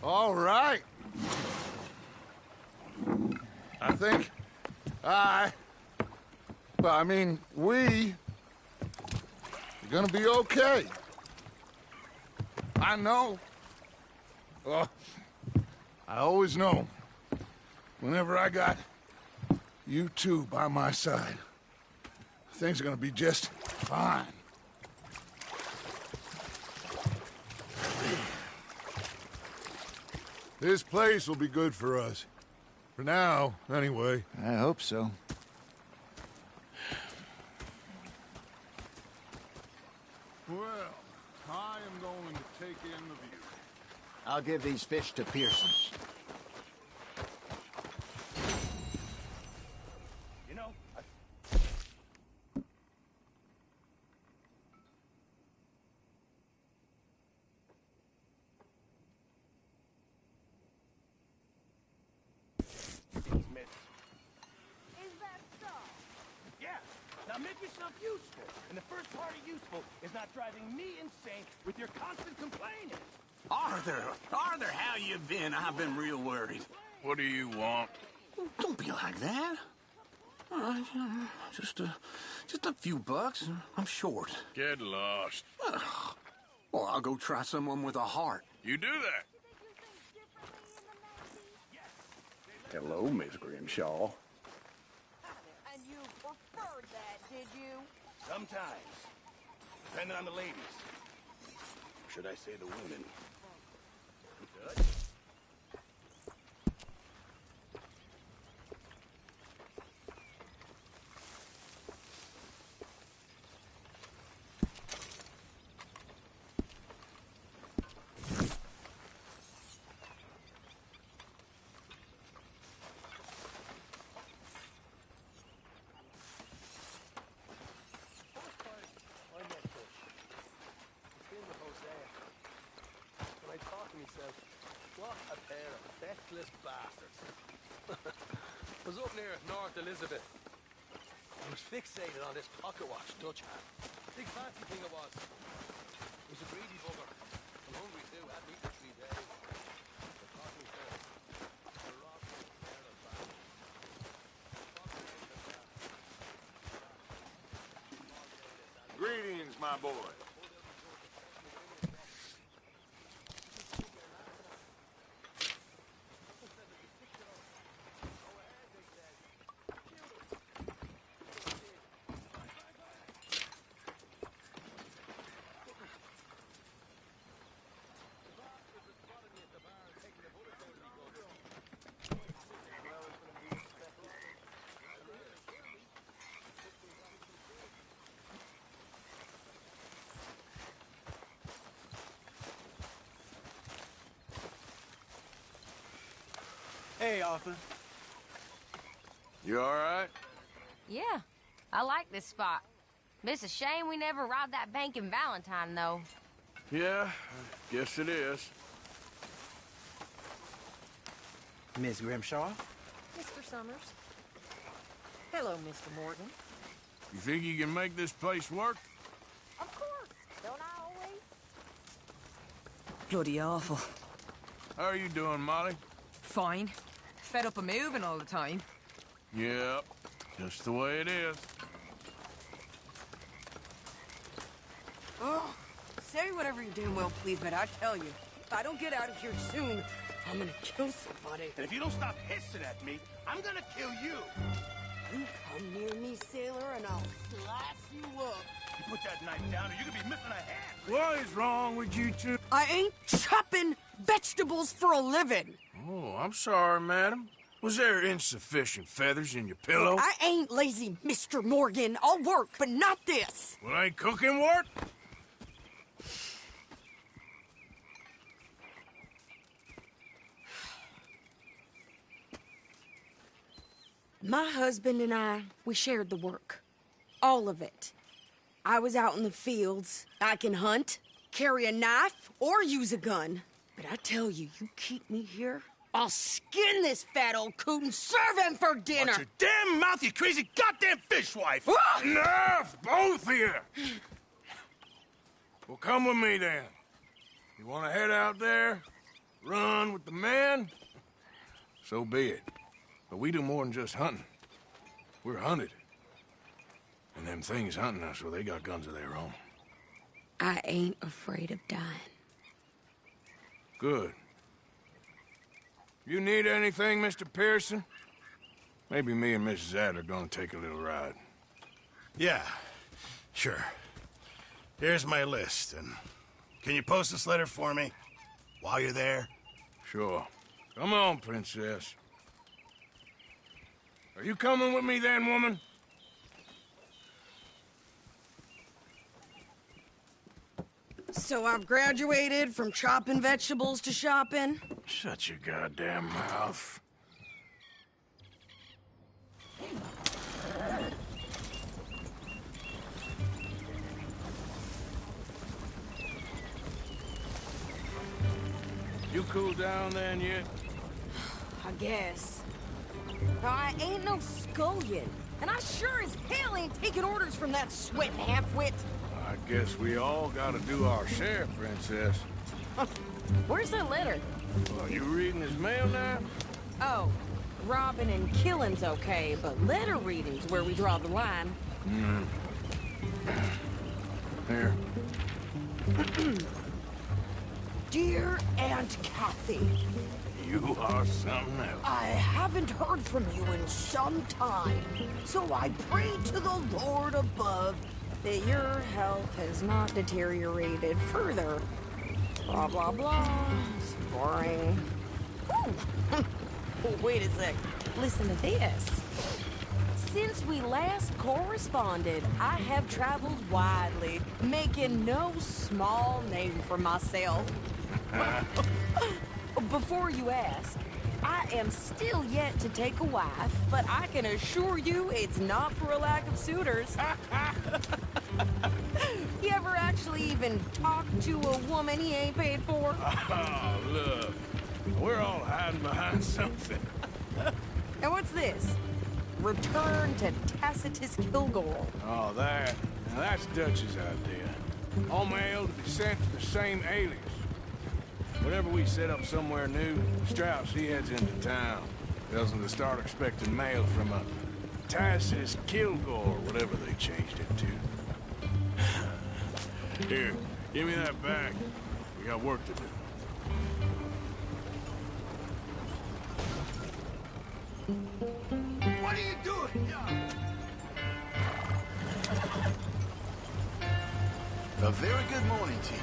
All right. I think we are gonna be okay. I know. I always know. Whenever I got you two by my side, things are gonna be just fine. This place will be good for us. For now, anyway. I hope so. Well, I am going to take in the view. I'll give these fish to Pearson. You know, Is that so? yeah. Now make yourself useful. And the first part of useful is not driving me insane with your constant complaining. Arthur, how you been? I've been real worried. What do you want? Don't be like that. All right, just a few bucks. I'm short. Get lost. Well, I'll go try someone with a heart. You do that. Hello, Miss Grimshaw. And you preferred that, did you? Sometimes. Depending on the ladies. Or should I say the women? Aunt Elizabeth. I was fixated on this pocket watch Dutch had. Big fancy thing it was. It was a greedy bugger. I'm hungry too. I hadn't eaten for 3 days. The cotton fair. The rock there the back. Greetings, my boy. Hey, Arthur. You all right? Yeah, I like this spot. It's a shame we never robbed that bank in Valentine, though. Yeah, I guess it is. Miss Grimshaw? Mr. Summers. Hello, Mr. Morgan. You think you can make this place work? Of course. Don't I always? Bloody awful. How are you doing, Molly? Fine. Fed up of moving all the time. Yep, just the way it is. Oh, say whatever you're doing, Will, please, but I tell you, if I don't get out of here soon, I'm gonna kill somebody. And if you don't stop hissing at me, I'm gonna kill you. You come near me, sailor, and I'll slice you up. You put that knife down or you're gonna be missing a hand. What is wrong with you two? I ain't chopping vegetables for a living. Oh, I'm sorry, madam. Was there insufficient feathers in your pillow? I ain't lazy, Mr. Morgan. I'll work, but not this. Well, ain't cooking work? My husband and I, we shared the work. All of it. I was out in the fields. I can hunt, carry a knife, or use a gun. But I tell you, you keep me here, I'll skin this fat old coot and serve him for dinner. Watch your damn mouth, you crazy goddamn fishwife! Enough, both of you! Well, come with me, then. You want to head out there, run with the men? So be it. But we do more than just hunting. We're hunted. And them things hunting us, well, they got guns of their own. I ain't afraid of dying. Good. You need anything, Mr. Pearson? Maybe me and Mrs. Adler gonna take a little ride. Yeah, sure. Here's my list, and can you post this letter for me while you're there? Sure. Come on, Princess. Are you coming with me then, woman? So I've graduated from chopping vegetables to shopping? Shut your goddamn mouth. You cool down then yet? I guess. Now, I ain't no scullion, and I sure as hell ain't taking orders from that sweating half-wit. I guess we all gotta do our share, Princess. Where's the letter? Are you reading his mail now? Oh, robbing and killing's okay, but letter reading's where we draw the line. Here. Dear Aunt Kathy, You are something else. I haven't heard from you in some time, so I pray to the Lord above that your health has not deteriorated further. Blah, blah, blah. It's boring. Wait a sec. Listen to this. Since we last corresponded, I have traveled widely, making no small name for myself. Before you ask, I am still yet to take a wife, but I can assure you it's not for a lack of suitors. You ever actually even talk to a woman he ain't paid for? Oh, look. We're all hiding behind something. And what's this? Return to Tacitus Kilgore. Oh, that. Now that's Dutch's idea. All mail to be sent to the same alias. Whenever we set up somewhere new, Strauss, he heads into town. Tells them to start expecting mail from a Tacitus Kilgore, whatever they changed it to. Here, give me that back. We got work to do. What are you doing? A very good morning to you.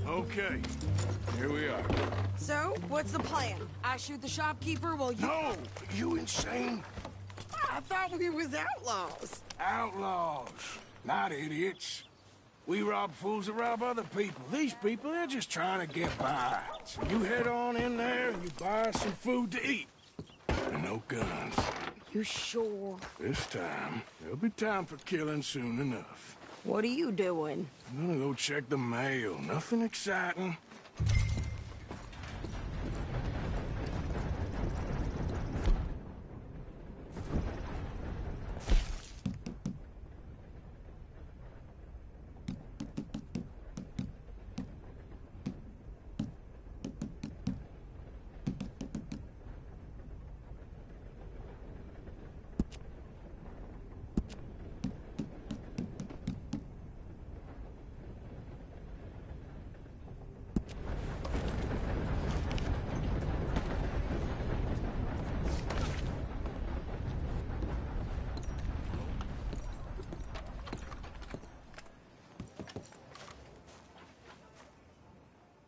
Okay, here we are. So, what's the plan? I shoot the shopkeeper while you... No! You insane? I thought we was outlaws. Outlaws, not idiots. We rob fools that rob other people. These people, they're just trying to get by. So you head on in there and you buy some food to eat. And no guns. You sure? This time, there'll be time for killing soon enough. What are you doing? I'm gonna go check the mail. Nothing exciting.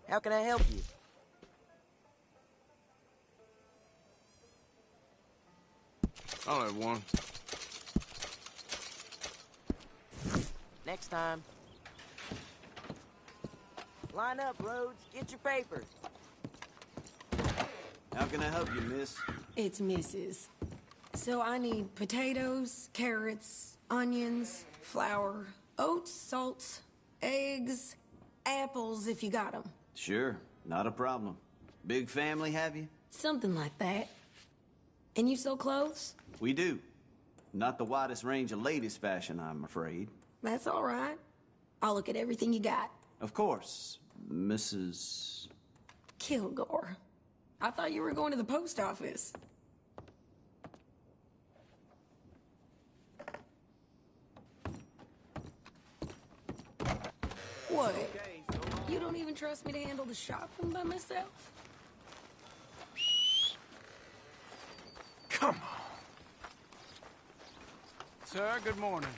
How can I help you? I'll have one. Next time. Line up, Rhodes. Get your papers. How can I help you, miss? It's Mrs. So I need potatoes, carrots, onions, flour, oats, salt, eggs, apples if you got them. Sure, not a problem. Big family, have you? Something like that. And you sell clothes? We do. Not the widest range of latest fashion, I'm afraid. That's all right. I'll look at everything you got. Of course, Mrs. Kilgore. I thought you were going to the post office. What? You don't even trust me to handle the shopping by myself? Come on. Sir, good morning.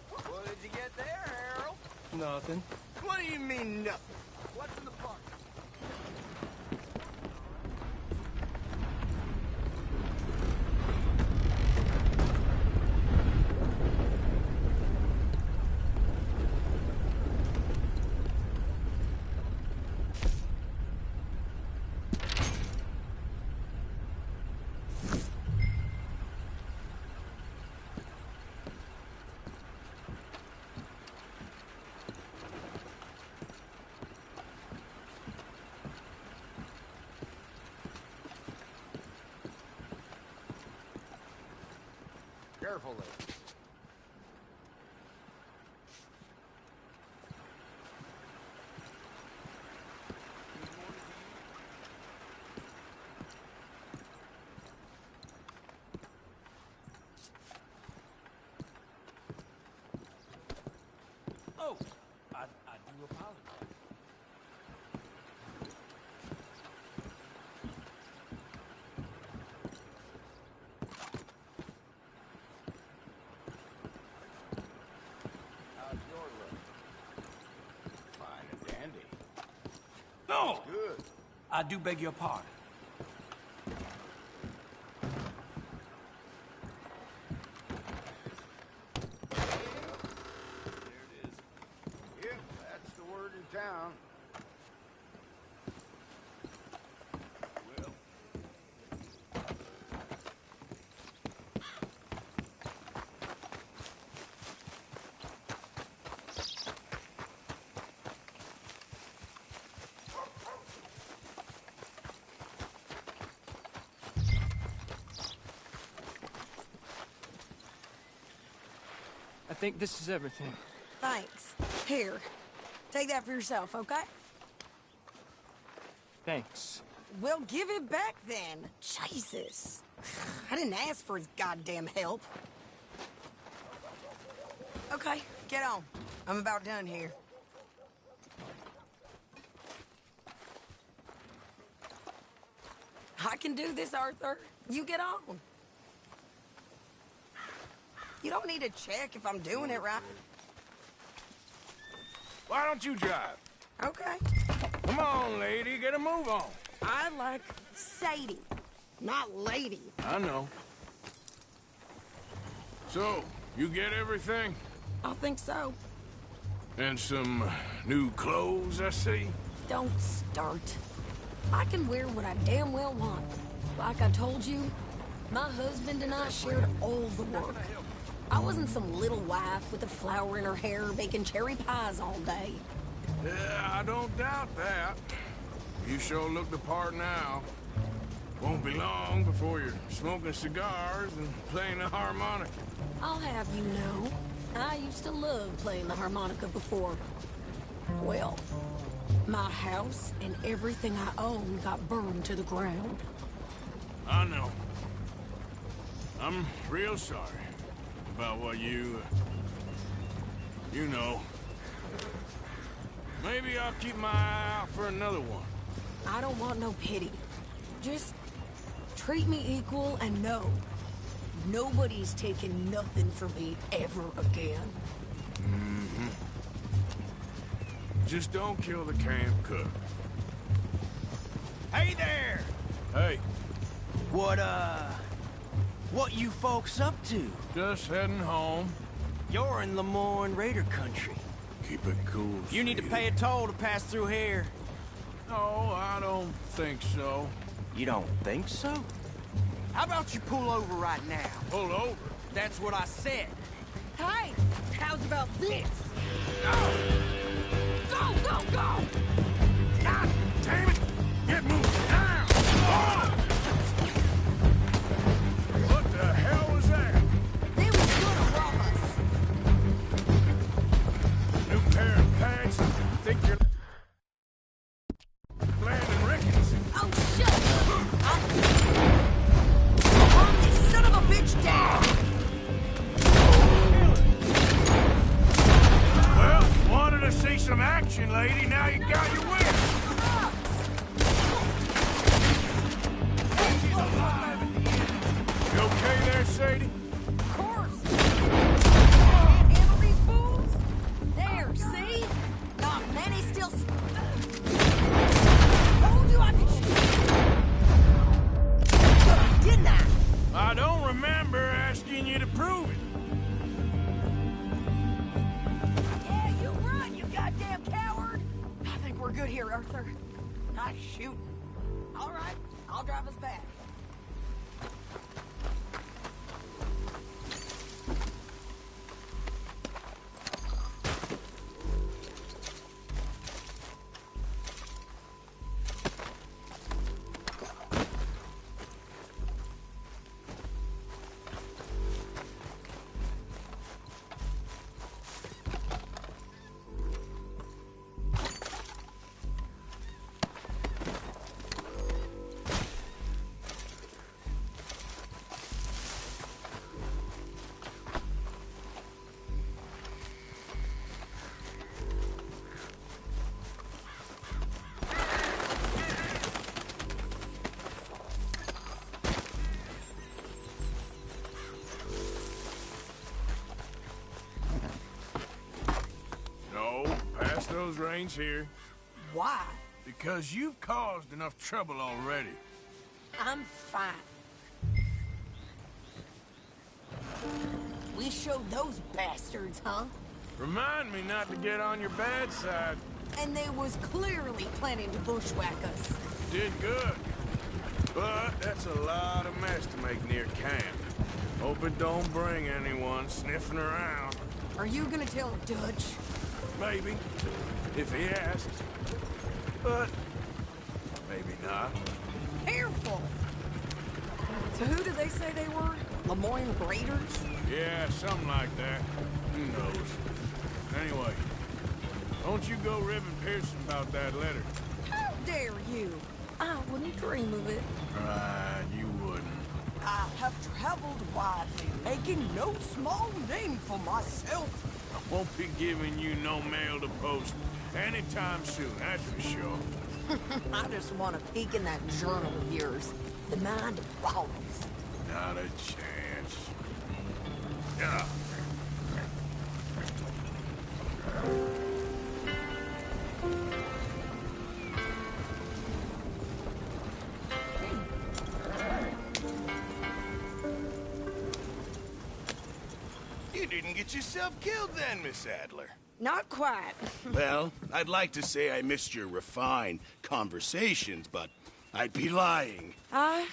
What did you get there, Harold? Nothing. What do you mean, nothing? What's in the park? Carefully. Oh, I do apologize. How's your look? Fine and dandy. No! Good. I do beg your pardon. Yep, that's the word in town. I think this is everything. Thanks. Here, take that for yourself, okay? Thanks. Well, give it back then. Jesus. I didn't ask for his goddamn help. Okay, get on. I'm about done here. I can do this, Arthur. You get on. You don't need to check if I'm doing it right. Why don't you drive? Okay. Come on, lady, get a move on. I like Sadie, not lady. I know. So, you get everything? I think so. And some new clothes, I see? Don't start. I can wear what I damn well want. Like I told you, my husband and I shared all the work. I wasn't some little wife with a flower in her hair baking cherry pies all day. Yeah, I don't doubt that. You sure look the part now. Won't be long before you're smoking cigars and playing the harmonica. I'll have you know, I used to love playing the harmonica before. Well, my house and everything I own got burned to the ground. I know. I'm real sorry about what you know. Maybe I'll keep my eye out for another one. I don't want no pity. Just treat me equal and know nobody's taking nothing from me ever again. Mm-hmm. Just don't kill the camp cook. Hey there! Hey. What you folks up to? Just heading home. You're in Lemoyne Raider country. Keep it cool, You need to pay a toll to pass through here. No, I don't think so. You don't think so? How about you pull over right now? Pull over? That's what I said. Hey, how's about this? Go! Go, go, go! God damn it! Get moving now! Oh! What the hell was that? They was gonna rob us. New pair of pants? Think you're Landon Ricketts? Oh, shut up! Calm this son of a bitch down! Well, wanted to see some action, lady. Now you got your wish. You okay there, Sadie? Of course! Can't handle these fools? There, see? Not many still... Told you I could shoot. Didn't I? I don't remember asking you to prove it. Yeah, you run, you goddamn coward! I think we're good here, Arthur. Nice shooting. All right, I'll drive us back. Those reins here. Why? Because you've caused enough trouble already. I'm fine. We showed those bastards, huh? Remind me not to get on your bad side. And they was clearly planning to bushwhack us. Did good. But that's a lot of mess to make near camp. Hope it don't bring anyone sniffing around. Are you gonna tell Dutch? Maybe, if he asks. But maybe not. Careful! So who did they say they were? Lemoyne Raiders? Yeah, something like that. Who knows? Anyway, don't you go ribbing Pearson about that letter. How dare you? I wouldn't dream of it. Right, you wouldn't. I have traveled widely, making no small name for myself. I won't be giving you no mail to post anytime soon, that's for sure. I just want to peek in that journal of yours. The mind of Wallace. Not a chance. Yeah. You didn't get yourself killed then, Miss Adler. Not quite. Well, I'd like to say I missed your refined conversations, but I'd be lying. I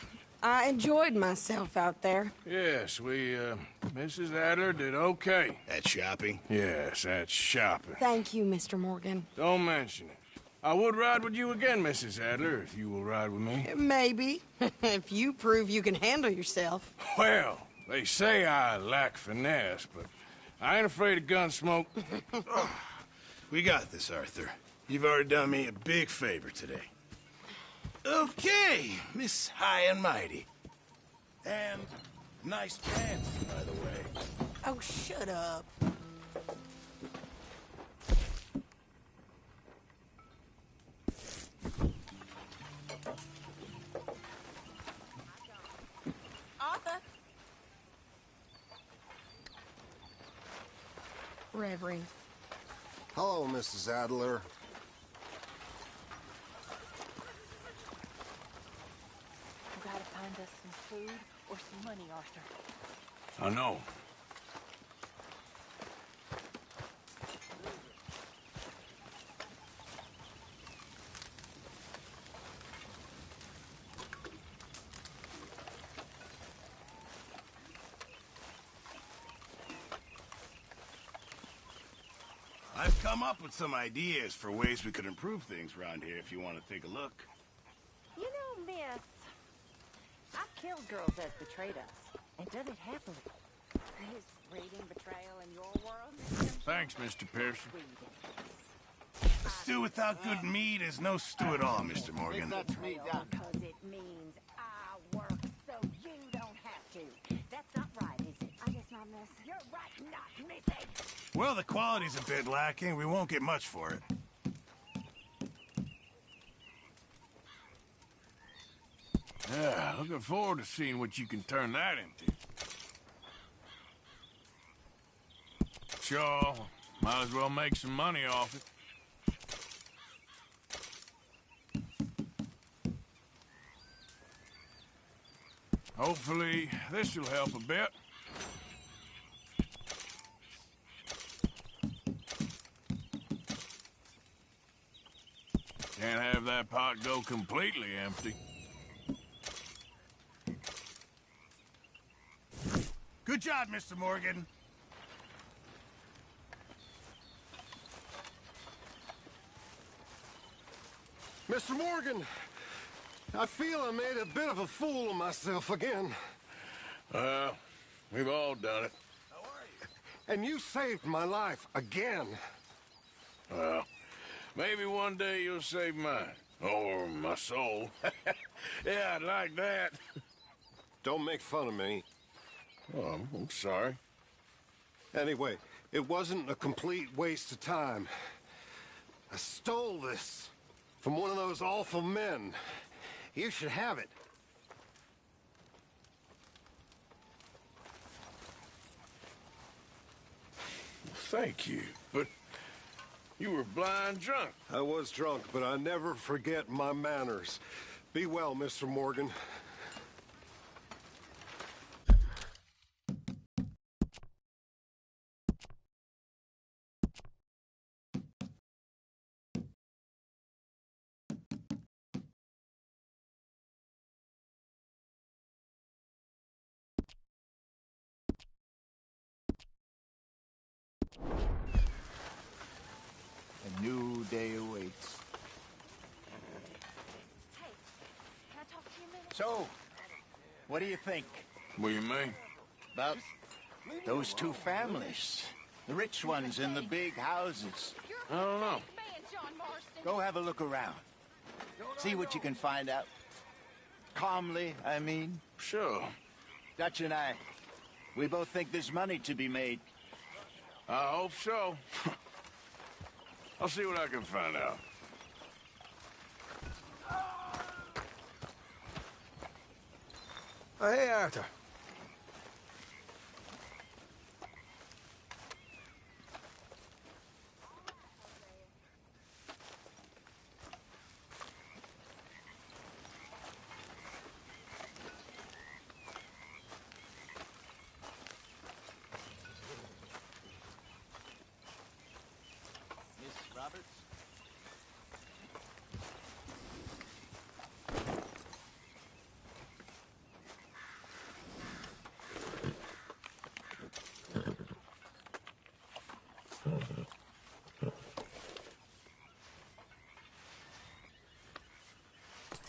enjoyed myself out there. Yes, Mrs. Adler did okay. At shopping? Yes, that's shopping. Thank you, Mr. Morgan. Don't mention it. I would ride with you again, Mrs. Adler, if you will ride with me. Maybe. If you prove you can handle yourself. Well, they say I lack finesse, but I ain't afraid of gun smoke. We got this, Arthur. You've already done me a big favor today. Okay, Miss High and Mighty. And nice pants, by the way. Oh, shut up. Arthur? Reverend. Hello, Mrs. Adler. You gotta find us some food or some money, Arthur. I know. I've come up with some ideas for ways we could improve things around here if you want to take a look. You know, miss, I've killed girls that betrayed us, and done it happily. Is reading betrayal in your world? Thanks, Mr. Pearson. A stew without good meat is no stew at all, Mr. Morgan. Because it means I work so you don't have to. That's not right, is it? I guess not, miss. You're right, not missing. Well, the quality's a bit lacking. We won't get much for it. Yeah, looking forward to seeing what you can turn that into. Sure, might as well make some money off it. Hopefully, this will help a bit. Can't have that pot go completely empty. Good job, Mr. Morgan. Mr. Morgan, I feel I made a bit of a fool of myself again. We've all done it. How are you? And you saved my life again. Well, maybe one day you'll save mine. Or my soul. Yeah, I'd like that. Don't make fun of me. Oh, I'm sorry. Anyway, it wasn't a complete waste of time. I stole this from one of those awful men. You should have it. Thank you, but you were blind drunk. I was drunk, but I never forget my manners. Be well, Mr. Morgan. A new day awaits. Hey, can I talk to you a minute? So, what do you think? What do you mean? About those two families? The rich ones in the big houses. I don't know. Go have a look around. See what you can find out. Calmly, I mean. Sure. Dutch and I, we both think there's money to be made. I hope so. I'll see what I can find out. Oh, hey, Arthur. Miss Roberts?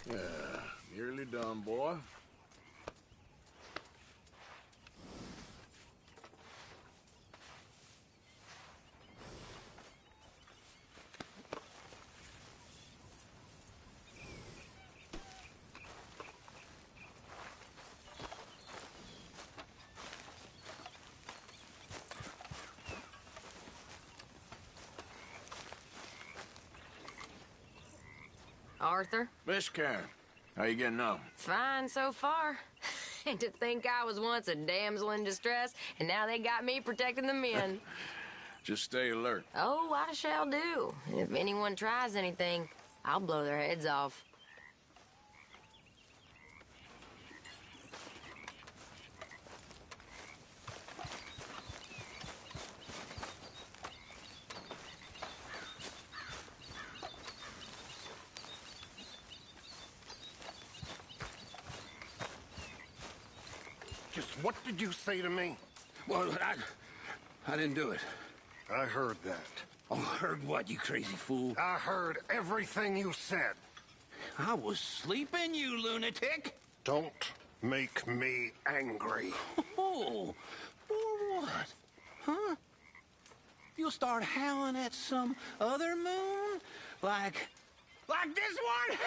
Yeah, nearly done, boy. Arthur? Miss Karen, how you getting on? Fine so far. And to think I was once a damsel in distress, and now they got me protecting the men. Just stay alert. Oh, I shall do. And if anyone tries anything, I'll blow their heads off. Just what did you say to me? Well, I didn't do it. I heard that. Oh, heard what, you crazy fool? I heard everything you said. I was sleeping, you lunatic. Don't make me angry. Oh, for what? Huh? You'll start howling at some other moon? Like this one?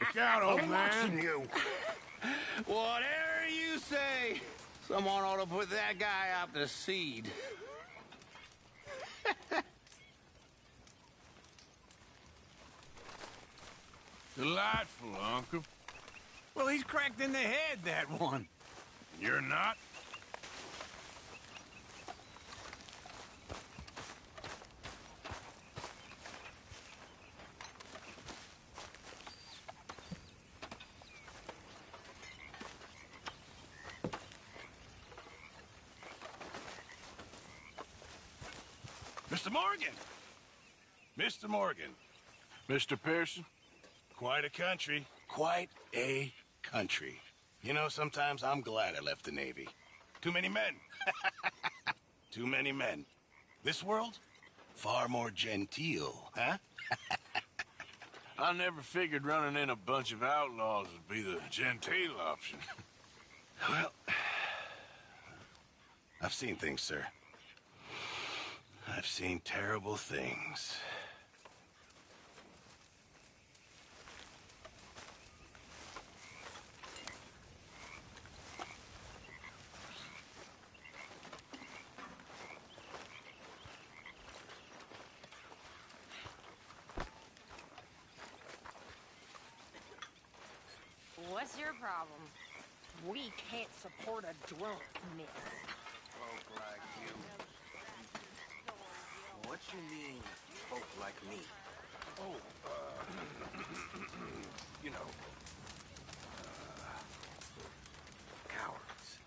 Look out, old I'm man. watching you. Whatever you say. Someone ought to put that guy out to seed. Delightful, Uncle. Well, he's cracked in the head, that one. You're not? Mr. Morgan! Mr. Morgan. Mr. Pearson? Quite a country. Quite a country. You know, sometimes I'm glad I left the Navy. Too many men. Too many men. This world? Far more genteel, huh? I never figured running in a bunch of outlaws would be the genteel option. Well, I've seen things, sir. I've seen terrible things. What's your problem? We can't support a drunk, miss. Folk like you. What you mean, folk like me? Oh, you know, Cowards.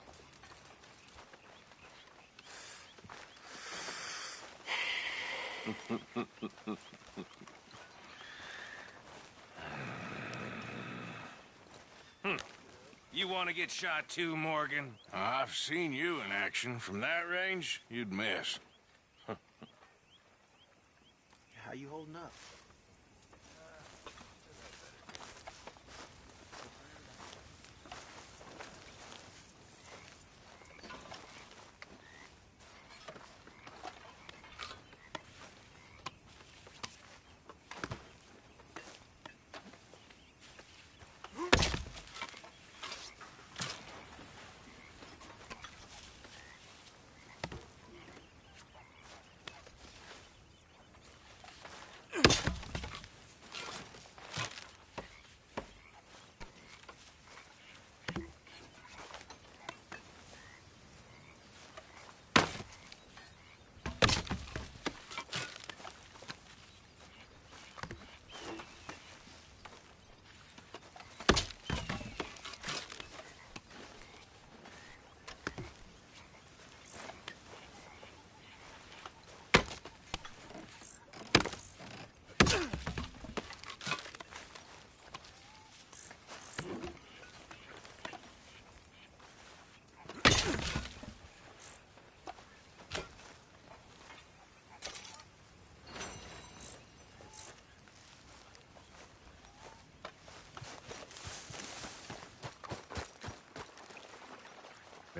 You want to get shot too, Morgan? I've seen you in action. From that range, you'd miss. How you holding up?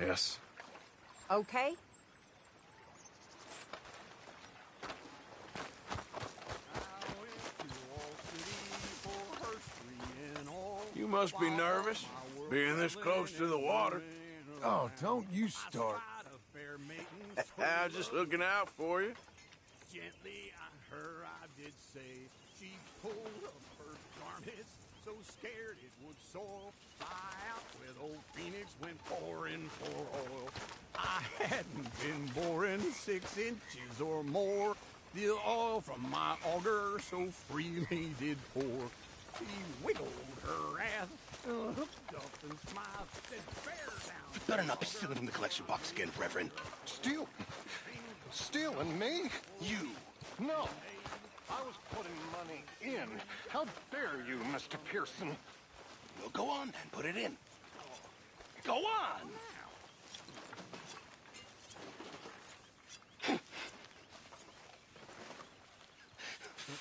Yes. Okay? You must be nervous, being this close to the water. Oh, don't you start. I was just looking out for you. Gently on her I did say, she pulled up her garments, so scared it would soil. Fly out with old Phoenix went pouring for oil. I hadn't been boring 6 inches or more. The oil from my auger so freely did pour. She wiggled her ass, hooked up and smiled, said, "Bear down." You better not be stealing from the collection box again, Reverend. Steal? Stealing me? You. No. I was putting money in. How dare you, Mr. Pearson? Well, go on then, put it in. Go on!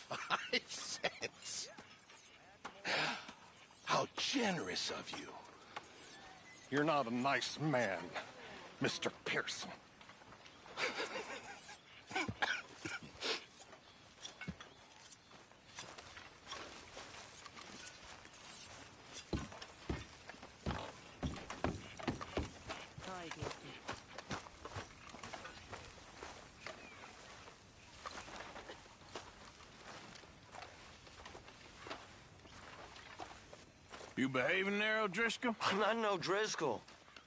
5 cents. How generous of you. You're not a nice man, Mr. Pearson. You behaving there, O'Driscoll? I'm not no Driscoll,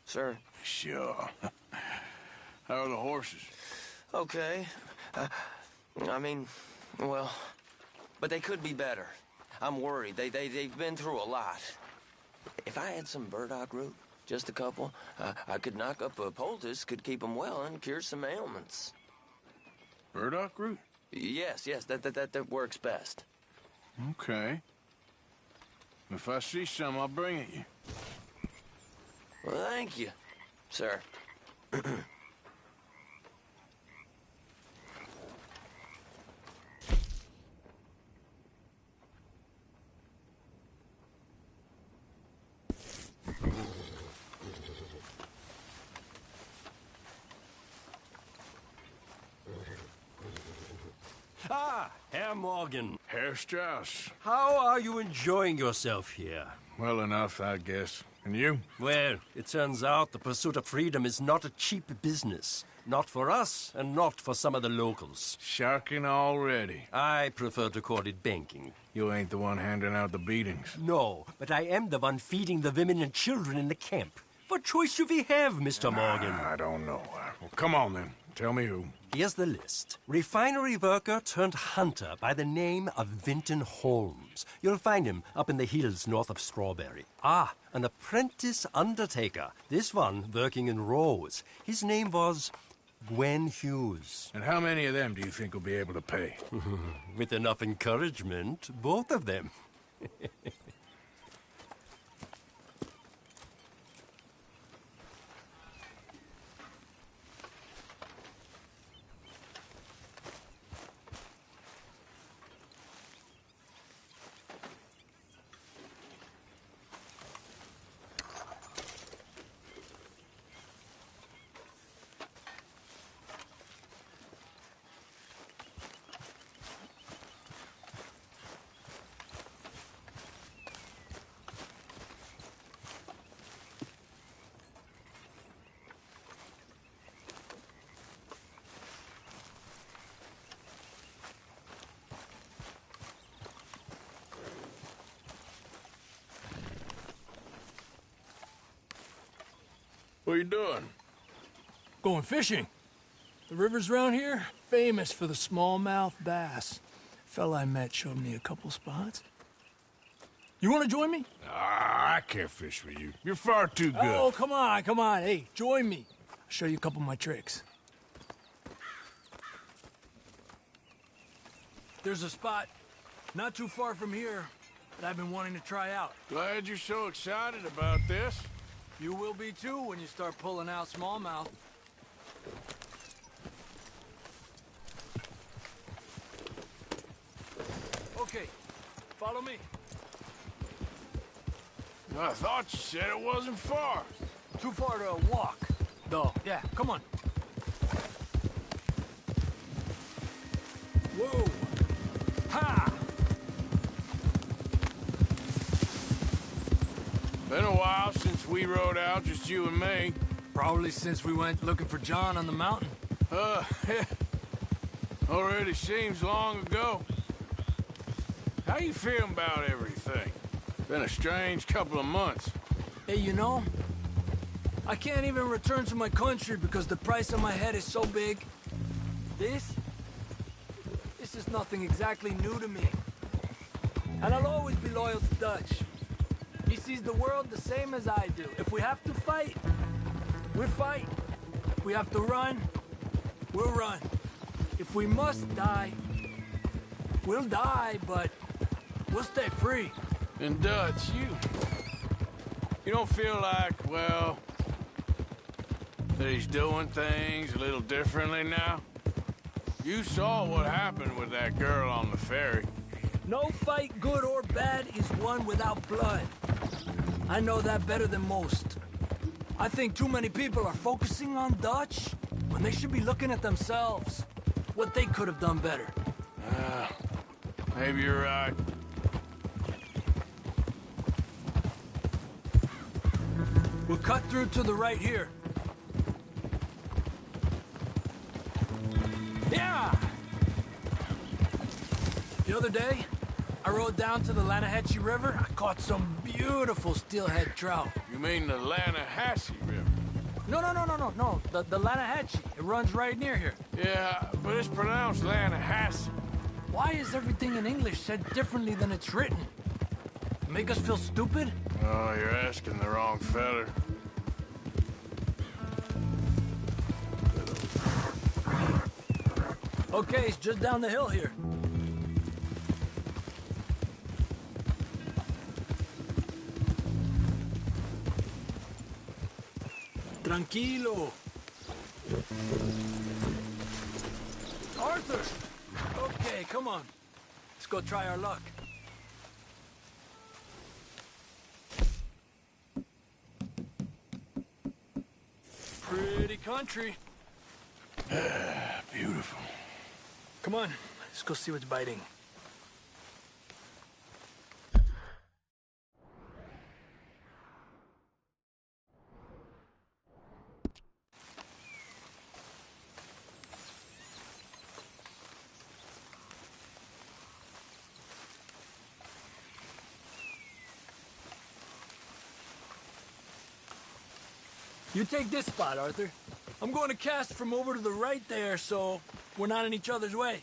sir. Sure. How are the horses? Okay. I mean, well, but they could be better. I'm worried. They've been through a lot. If I had some burdock root, just a couple, I could knock up a poultice, could keep them well, and cure some ailments. Burdock root? Yes, that works best. Okay. If I see some, I'll bring it you. Well, thank you, sir. Ah, Herr Morgan. Herr Strauss. How are you enjoying yourself here? Well enough, I guess. And you? Well, it turns out the pursuit of freedom is not a cheap business. Not for us, and not for some of the locals. Sharking already. I prefer to call it banking. You ain't the one handing out the beatings. No, but I am the one feeding the women and children in the camp. What choice do we have, Mr. Morgan? I don't know. Well, come on, then. Tell me who. Here's the list. Refinery worker turned hunter by the name of Vinton Holmes. You'll find him up in the hills north of Strawberry. Ah, an apprentice undertaker. This one working in Rose. His name was Gwen Hughes. And how many of them do you think will be able to pay? With enough encouragement, both of them. What are you doing? Going fishing. The rivers around here, famous for the smallmouth bass. Fella I met showed me a couple spots. You want to join me? I can't fish with you. You're far too good. Oh, come on, come on. Hey, join me. I'll show you a couple of my tricks. There's a spot not too far from here that I've been wanting to try out. Glad you're so excited about this. You will be too when you start pulling out smallmouth. Okay, follow me. I thought you said it wasn't far. Too far to walk. though. Yeah, come on. Whoa! Ha! Been a while since we rode out, just you and me. Probably since we went looking for John on the mountain. Already seems long ago. How you feeling about everything? Been a strange couple of months. Hey, you know, I can't even return to my country because the price on my head is so big. This is nothing exactly new to me. And I'll always be loyal to Dutch. He sees the world the same as I do. If we have to fight, we'll fight. If we have to run, we'll run. If we must die, we'll die, but we'll stay free. And Dutch, you don't feel like, well, that he's doing things a little differently now? You saw what happened with that girl on the ferry. No fight, good or bad, is won without blood. I know that better than most. I think too many people are focusing on Dutch when they should be looking at themselves. What they could have done better. Maybe you're right. We'll cut through to the right here. Yeah! The other day, I rode down to the Lanahatchee River. I caught some beautiful steelhead trout. You mean the Lanahatchee River? No. The Lanahatchee. It runs right near here. Yeah, but it's pronounced Lanahatchee. Why is everything in English said differently than it's written? Make us feel stupid? Oh, you're asking the wrong feller. Okay, it's just down the hill here. Tranquilo. Arthur! Okay, come on. Let's go try our luck. Pretty country. Beautiful. Come on, let's go see what's biting. You take this spot, Arthur. I'm going to cast from over to the right there, so we're not in each other's way.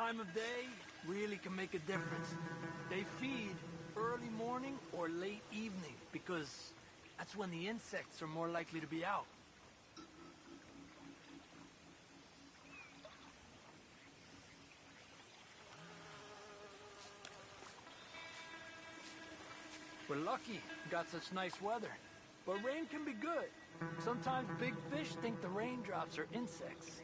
time of day really can make a difference. They feed early morning or late evening because that's when the insects are more likely to be out. We're lucky we got such nice weather. But rain can be good. Sometimes big fish think the raindrops are insects.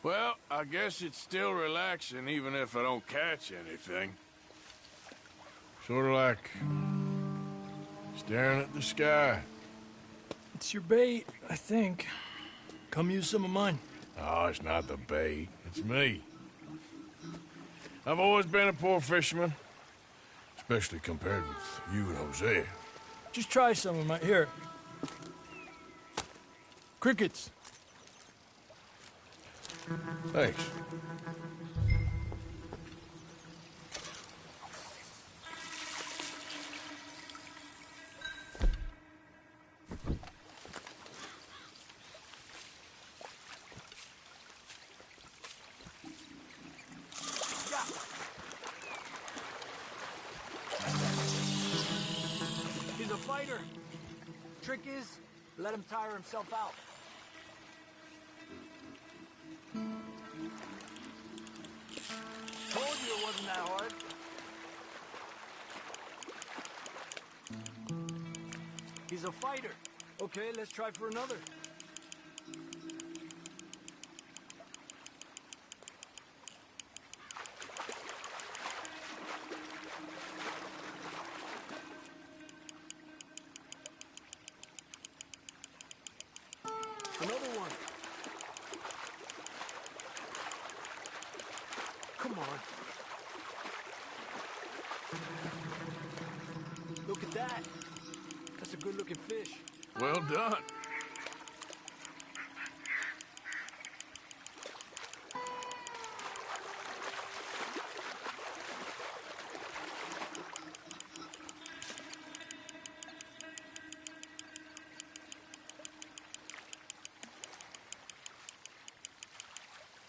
Well, I guess it's still relaxing even if I don't catch anything. Sort of like staring at the sky. It's your bait, I think. Come use some of mine. Oh, it's not the bait. It's me. I've always been a poor fisherman. Especially compared with you and Jose. Just try some of my... Here. Crickets. Thanks. He's a fighter. Trick is, let him tire himself out. Told you it wasn't that hard. He's a fighter. Okay, let's try for another. Another one. Come on. Look at that. That's a good-looking fish. Well done.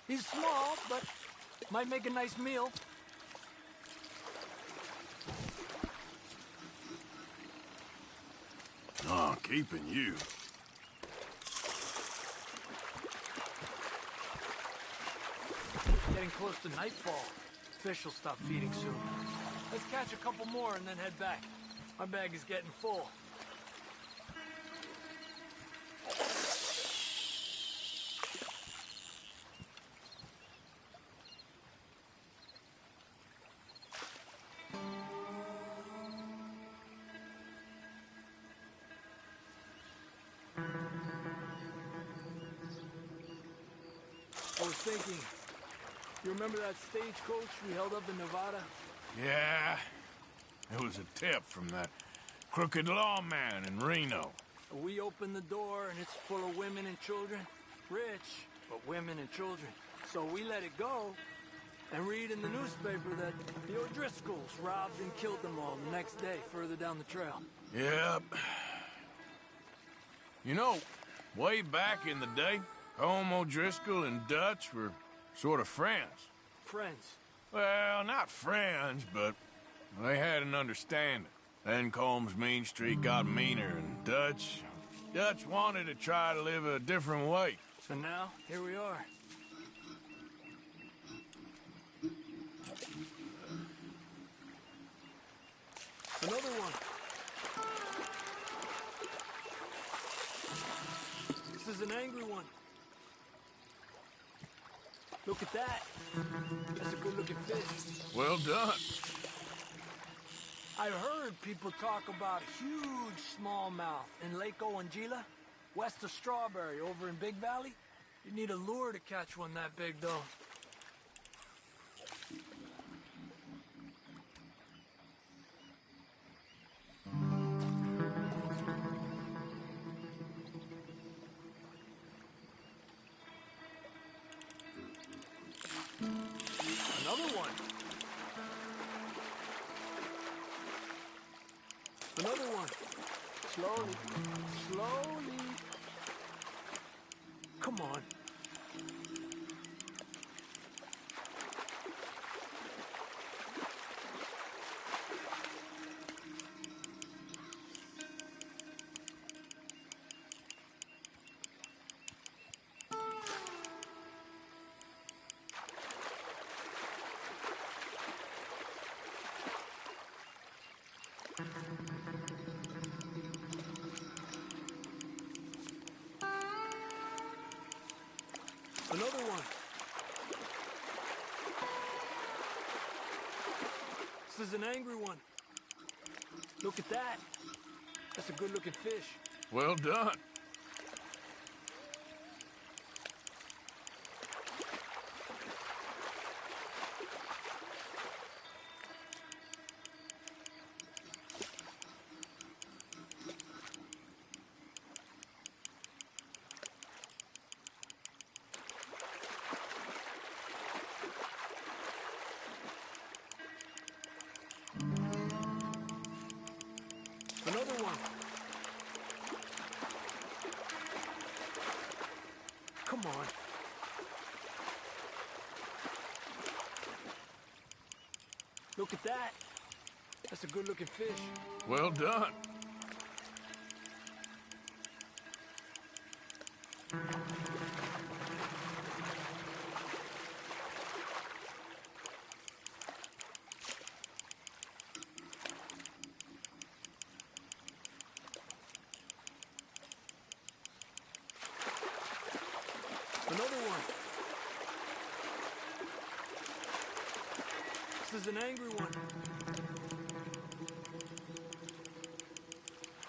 He's small, but might make a nice meal. Oh, keeping you. Getting close to nightfall. Fish will stop feeding soon. Let's catch a couple more and then head back. My bag is getting full. I was thinking, you remember that stagecoach we held up in Nevada? Yeah. It was a tip from that crooked lawman in Reno. We opened the door and it's full of women and children. Rich, but women and children. So we let it go and read in the newspaper that the O'Driscolls robbed and killed them all the next day further down the trail. Yep. You know, way back in the day, Home O'Driscoll and Dutch were sort of friends. Friends? Well, not friends, but they had an understanding. Then Combs' mean streak got meaner, and Dutch wanted to try to live a different way. So now, here we are. Another one. This is an angry one. Look at that. That's a good-looking fish. Well done. I heard people talk about a huge smallmouth in Lake Owanjila, west of Strawberry, over in Big Valley. You need a lure to catch one that big, though. Another Slowly. Slowly. Come on. Another one. This is an angry one. Look at that. That's a good-looking fish. Well done. Another one. Come on. Look at that. That's a good-looking fish. Well done. Another one. This is an angry one.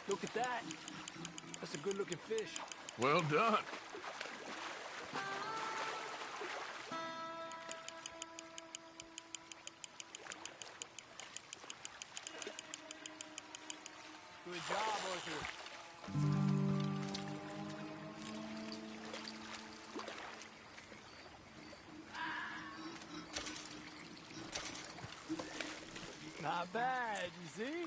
Look at that. That's a good-looking fish. Well done. Good job, Arthur. Not bad, you see?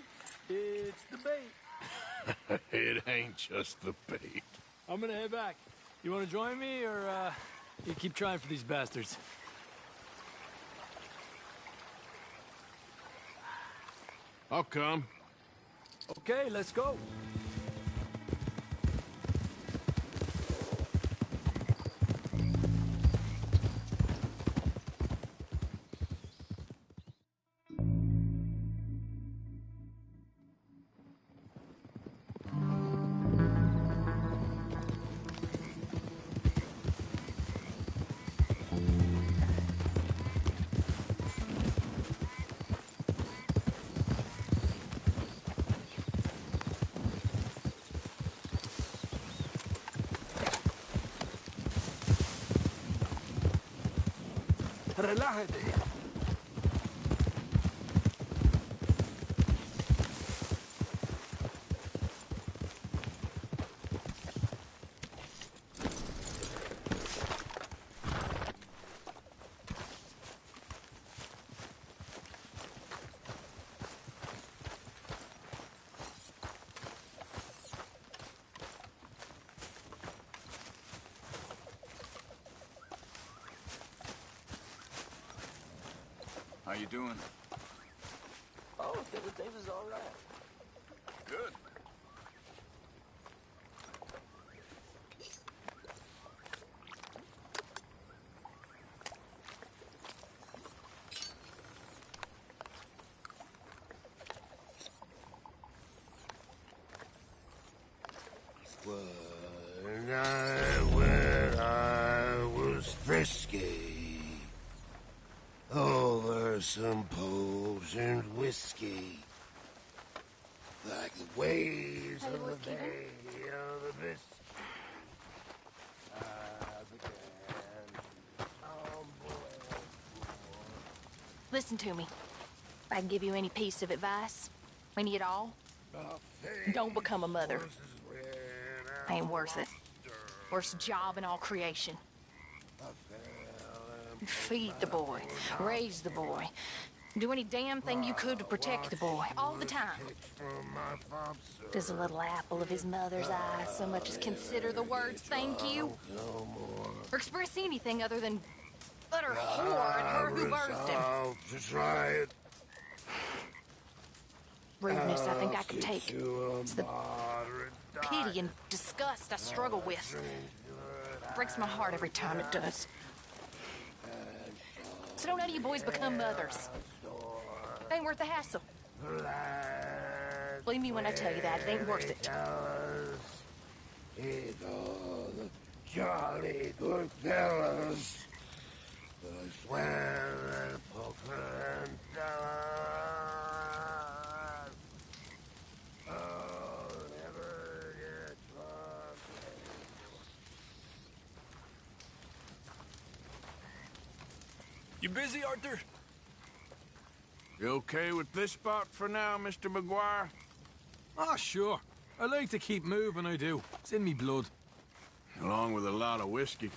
It's the bait. It ain't just the bait. I'm gonna head back. You wanna join me, or, you keep trying for these bastards? I'll come. Okay, let's go. Relájate. How you doing? Oh, things is all right. Good. When I was frisky, over some potent whiskey, like the waves of the bay of the Biscay. Listen to me. If I can give you any piece of advice, any at all, don't become a mother. Ain't worth it. Worst job in all creation. Feed the boy, raise the boy, Do any damn thing you could to protect the boy, all the time. Does a little apple of his mother's eye so much as consider the words thank you? Or express anything other than utter horror at her who birthed him? To try it. Rudeness I think I could take. It's the pity and disgust I struggle with. It breaks my heart every time it does. So don't none of you boys become mothers. It ain't worth the hassle. Believe me when I tell you that, it ain't worth it. It's all the jolly good fellas. I swear and poker and never get drunk. You busy, Arthur? You okay with this spot for now, Mr. McGuire? Ah, sure. I like to keep moving, I do. It's in me blood. Along with a lot of whiskey.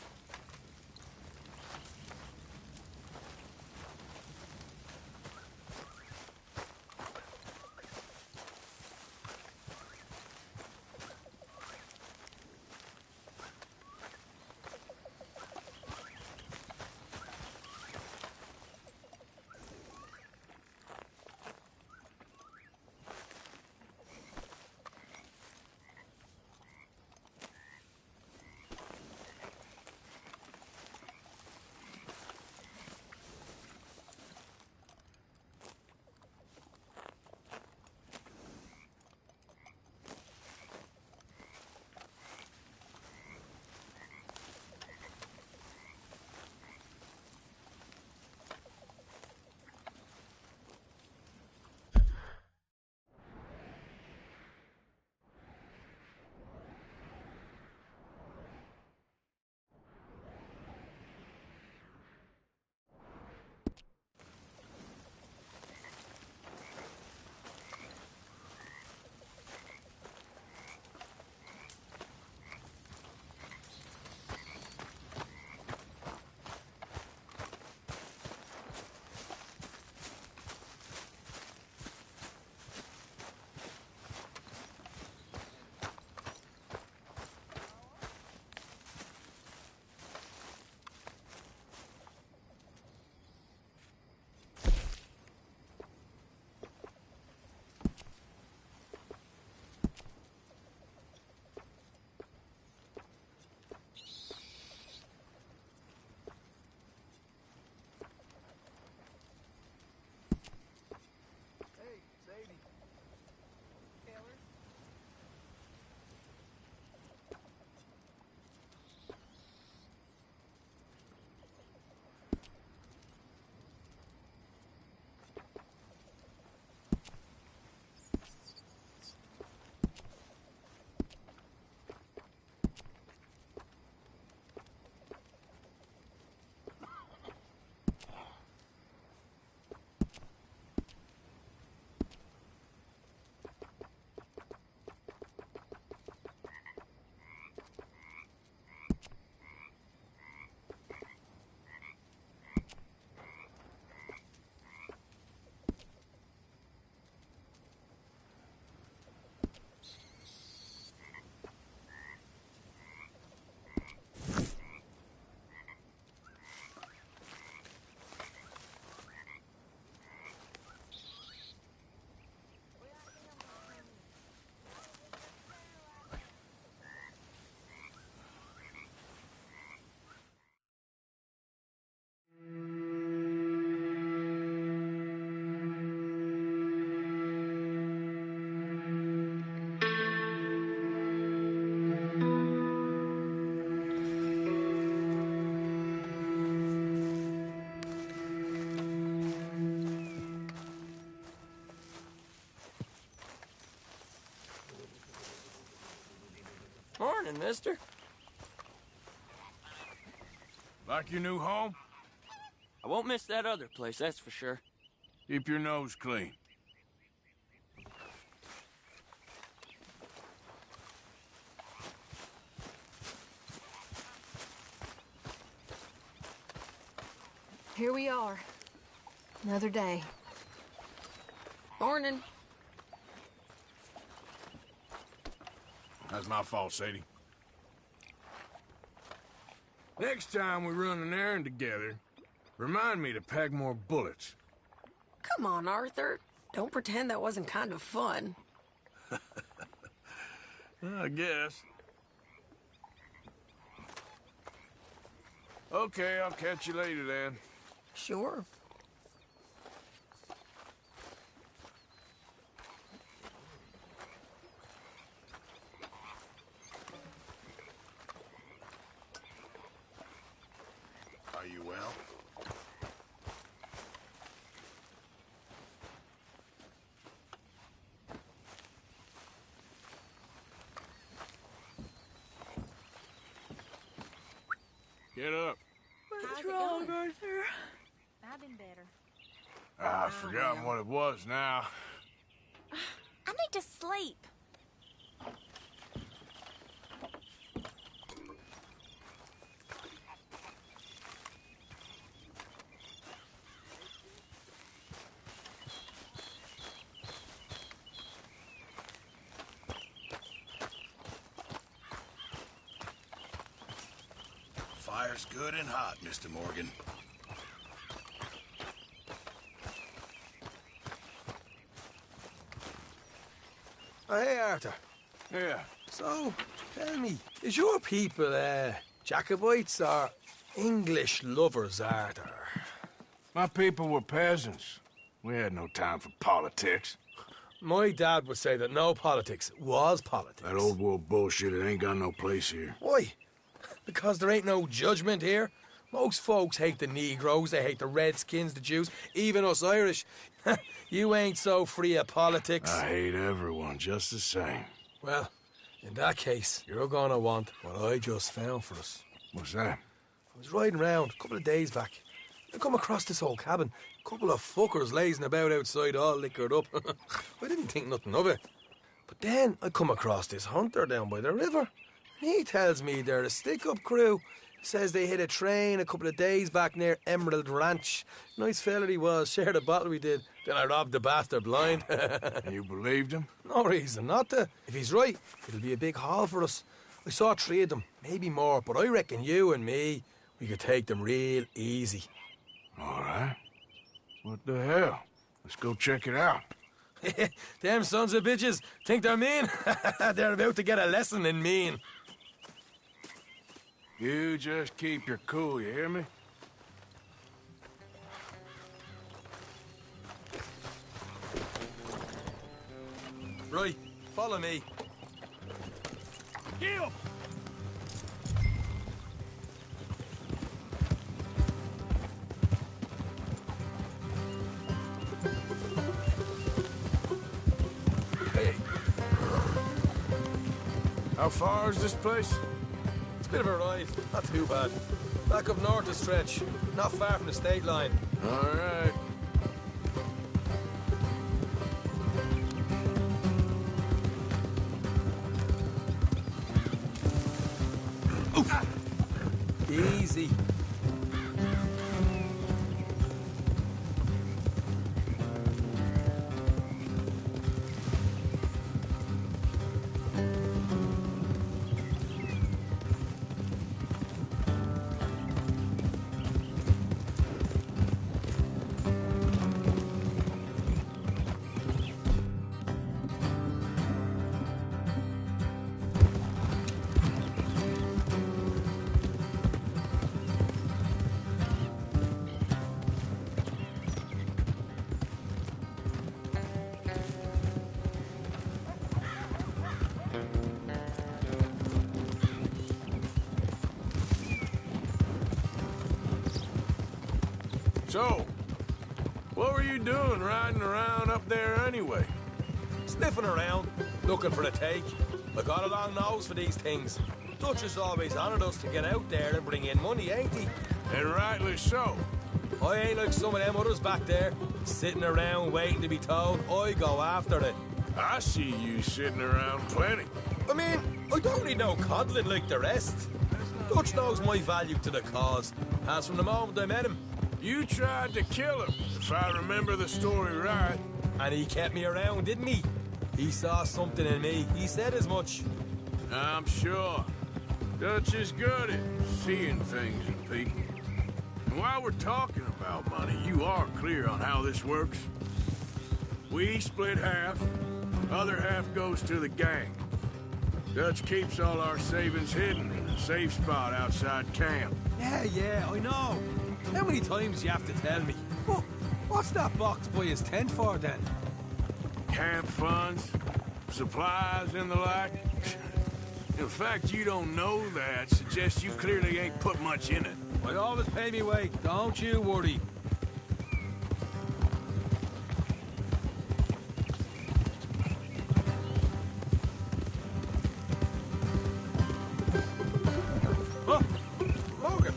Morning, mister. Like your new home? I won't miss that other place, that's for sure. Keep your nose clean. Here we are. Another day. Morning. That's my fault, Sadie. Next time we run an errand together, remind me to pack more bullets. Come on, Arthur. Don't pretend that wasn't kind of fun. I guess. Okay, I'll catch you later then. Sure. Are you well? Get up. What's wrong, Arthur? I've been better. I've forgotten what it was now. I need to sleep. Fire's good and hot, Mr. Morgan. Oh, hey, Arthur. Yeah. So, tell me, is your people, Jacobites or English lovers, Arthur? My people were peasants. We had no time for politics. My dad would say that no politics was politics. That old world bullshit, it ain't got no place here. Why? Because there ain't no judgment here. Most folks hate the Negroes, they hate the Redskins, the Jews, even us Irish. You ain't so free of politics. I hate everyone just the same. Well, in that case, you're gonna want what I just found for us. What's that? I was riding around a couple of days back. I come across this old cabin. A couple of fuckers lazing about outside all liquored up. I didn't think nothing of it. But then I come across this hunter down by the river. He tells me they're a stick-up crew. Says they hit a train a couple of days back near Emerald Ranch. Nice fella he was, shared a bottle we did. Then I robbed the bastard blind. You believed him? No reason not to. If he's right, it'll be a big haul for us. I saw 3 of them, maybe more, but I reckon you and me, we could take them real easy. All right. What the hell? Let's go check it out. Them sons of bitches think they're mean. They're about to get a lesson in mean. You just keep your cool, you hear me? Right, follow me. Heel! Hey. How far is this place? It's a bit of a ride, not too bad. Back up north a stretch, not far from the state line. All right. Easy. So, what were you doing riding around up there anyway? Sniffing around, looking for a take. I got a long nose for these things. Dutch has always honoured us to get out there and bring in money, ain't he? And rightly so. I ain't like some of them others back there, sitting around waiting to be told. I go after it. I see you sitting around plenty. I mean, I don't need no coddling like the rest. Dutch knows my value to the cause, as from the moment I met him. You tried to kill him, if I remember the story right. And he kept me around, didn't he? He saw something in me. He said as much. I'm sure. Dutch is good at seeing things in people. And while we're talking about money, you are clear on how this works? We split half, other half goes to the gang. Dutch keeps all our savings hidden in a safe spot outside camp. Yeah, I know. How many times you have to tell me? What's that box by his tent for, then? Camp funds, supplies, and the like. The fact you don't know that suggests you clearly ain't put much in it. I always pay me weight, don't you worry. Oh, Morgan!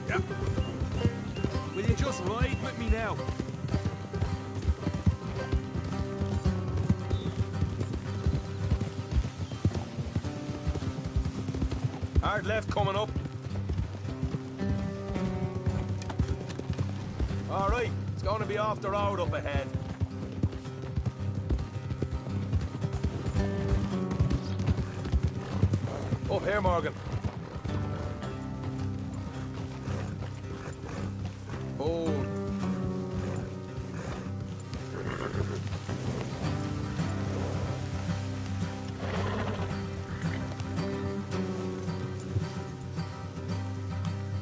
Yep. Will you just ride with me now? Hard left coming up. All right, it's going to be off the road up ahead. Up here, Morgan. Oh.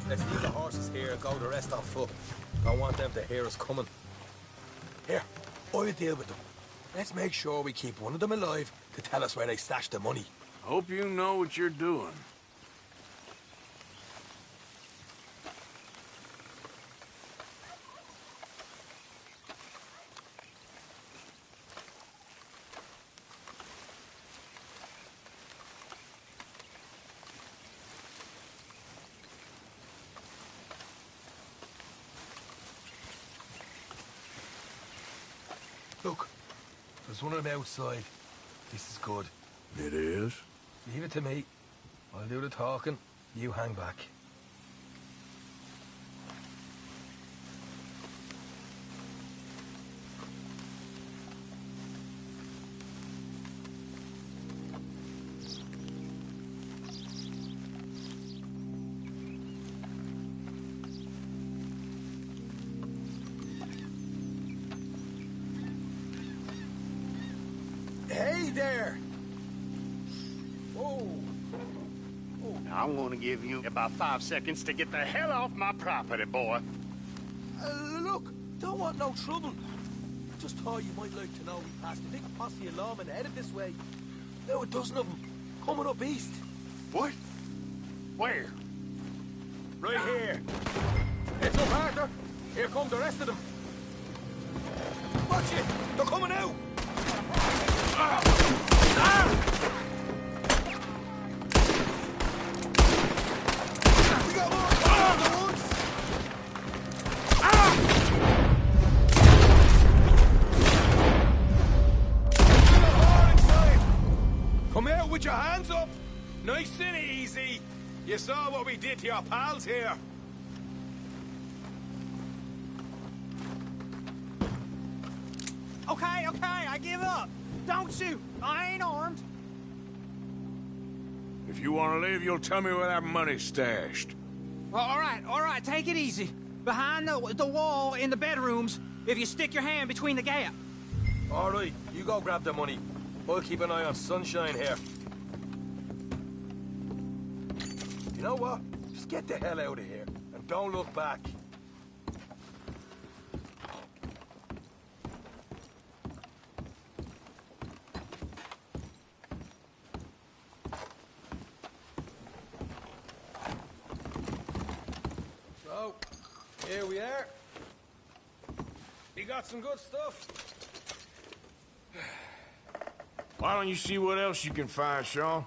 Let's leave the horses here and go the rest on foot. Don't want them to hear us coming. Here, I'll deal with them. Let's make sure we keep one of them alive to tell us where they stashed the money. Hope you know what you're doing. Look, there's one of them outside. This is good. It is? Leave it to me. I'll do the talking. You hang back. Hey there! Whoa! I'm gonna give you about 5 seconds to get the hell off my property, boy. Look, don't want no trouble. Just thought you might like to know we passed a big posse of lawmen headed this way. Now a dozen of them, coming up east. What? Where? Right here. Heads up, Arthur. Here come the rest of them. Watch it! They're coming out! We got more at once! Come out with your hands up! Nice and easy. You saw what we did to your pals here. Okay, I give up. Don't shoot. I ain't armed. If you want to leave, you'll tell me where that money's stashed. Well, all right, take it easy. Behind the wall in the bedrooms, if you stick your hand between the gap. All right, you go grab the money. I'll keep an eye on Sunshine here. You know what? Just get the hell out of here, and don't look back. So, here we are. You got some good stuff. Why don't you see what else you can find, Sean?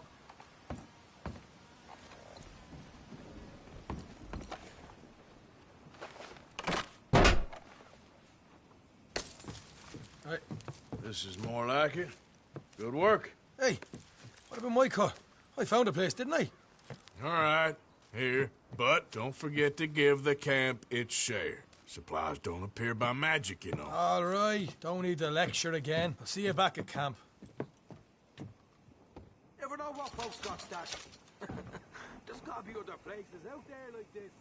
Right. This is more like it. Good work. Hey, what about my car? I found a place, didn't I? All right, here. But don't forget to give the camp its share. Supplies don't appear by magic, you know. All right, don't need to lecture again. I'll see you back at camp. Never know what folks got stashed. There's gotta be other places out there like this.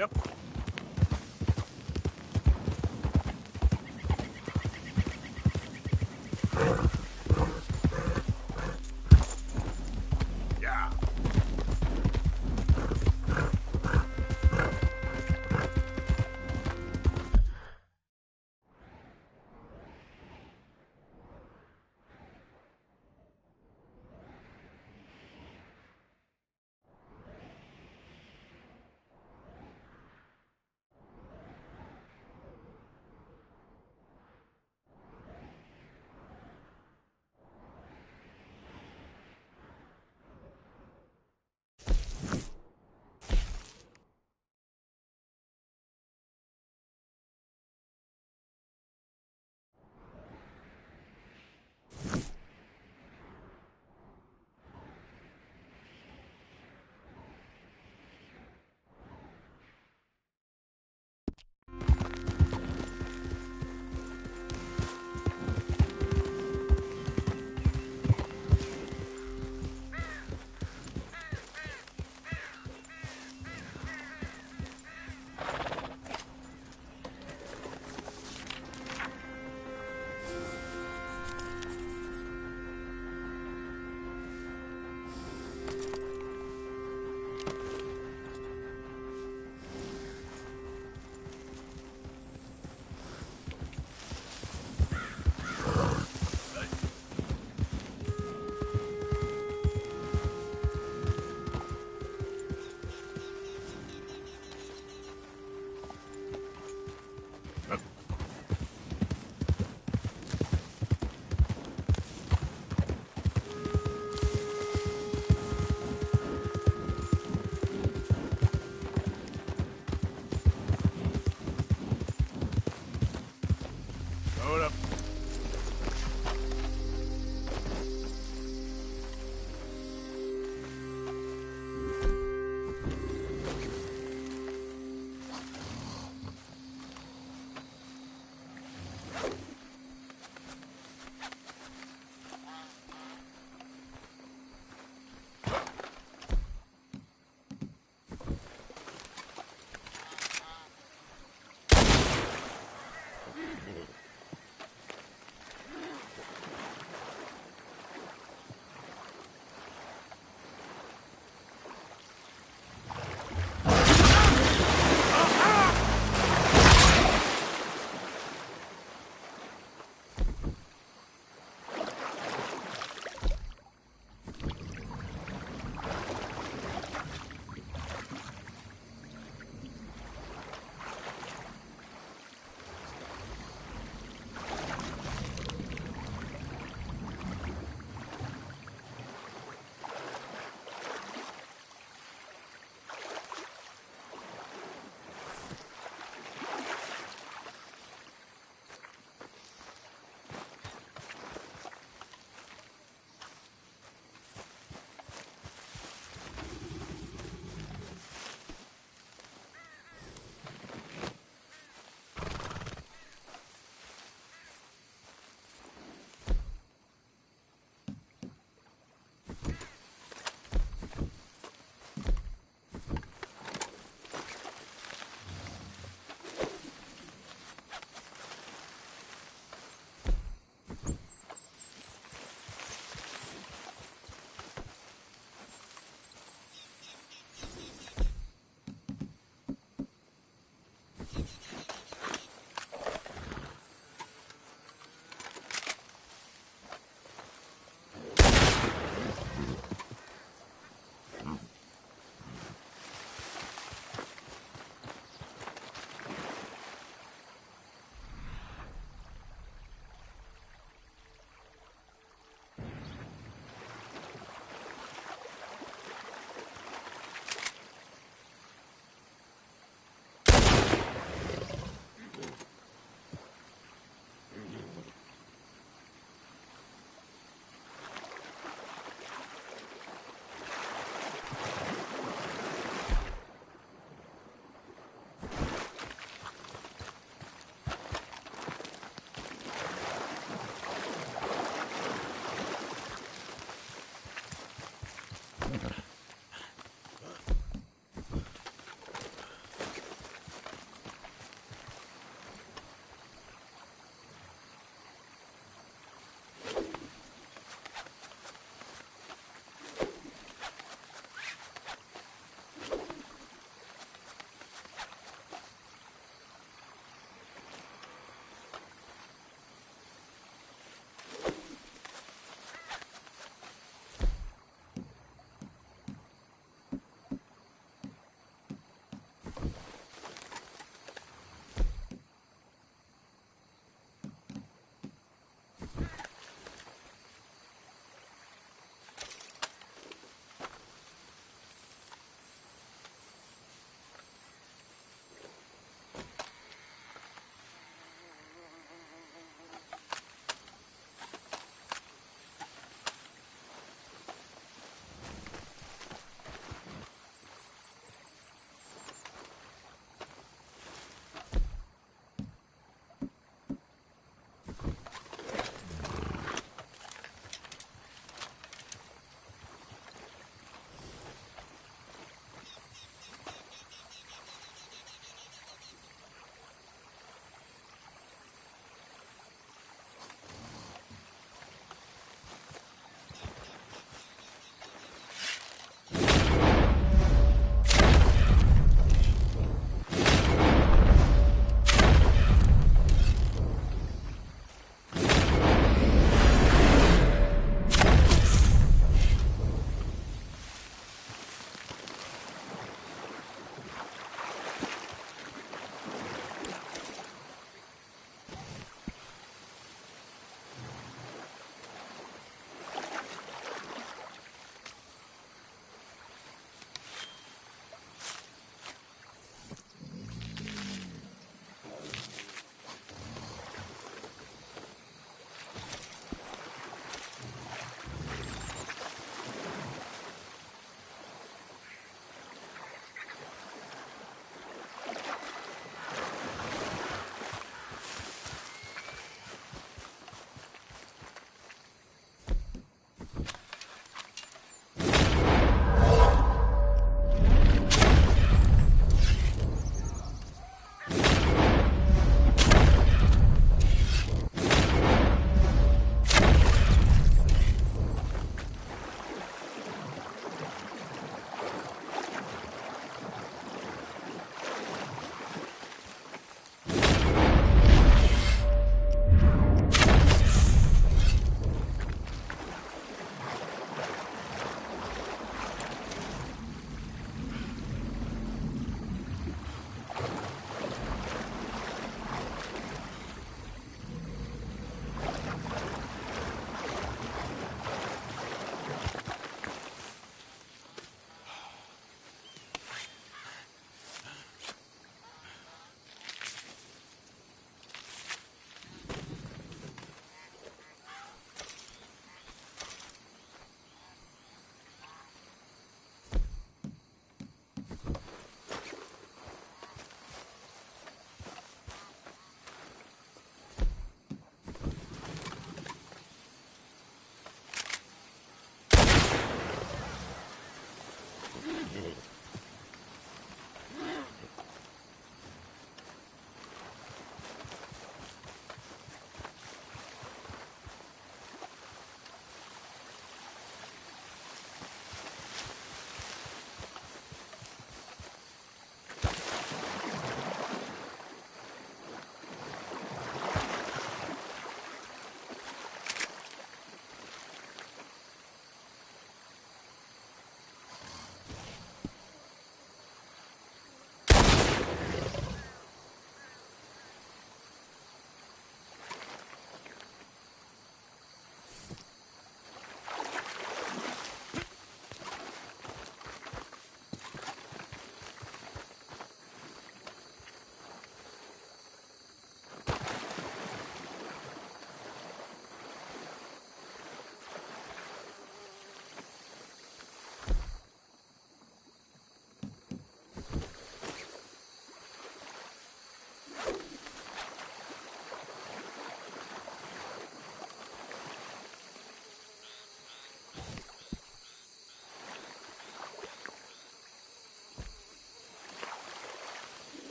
Yep. Yeah.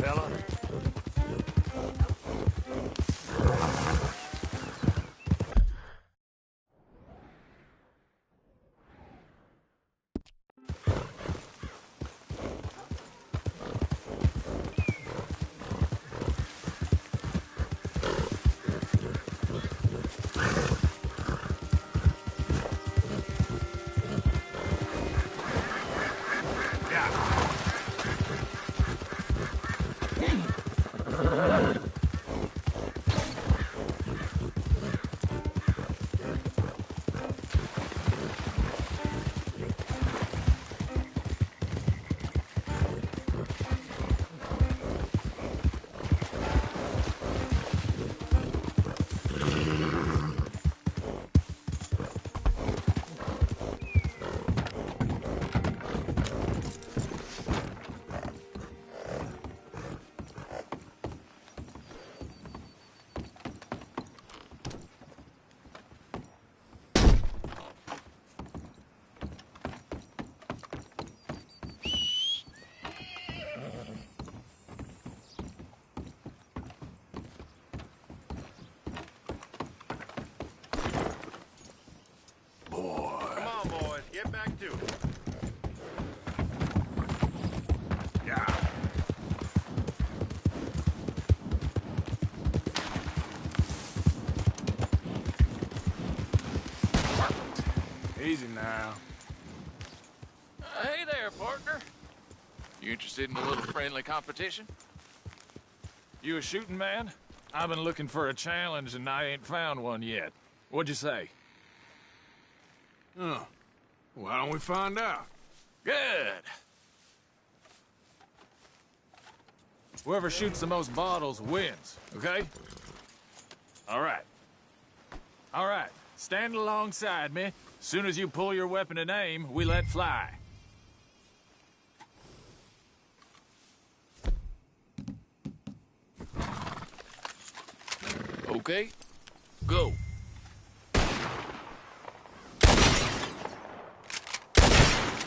fella. Come on, boys, get back to it. Easy now. Hey there, partner. You interested in a little friendly competition? You a shooting man? I've been looking for a challenge and I ain't found one yet. What'd you say? Oh, why don't we find out? Good. Whoever shoots the most bottles wins, okay? All right. All right, stand alongside me. Soon as you pull your weapon and aim, we let fly. Okay, go.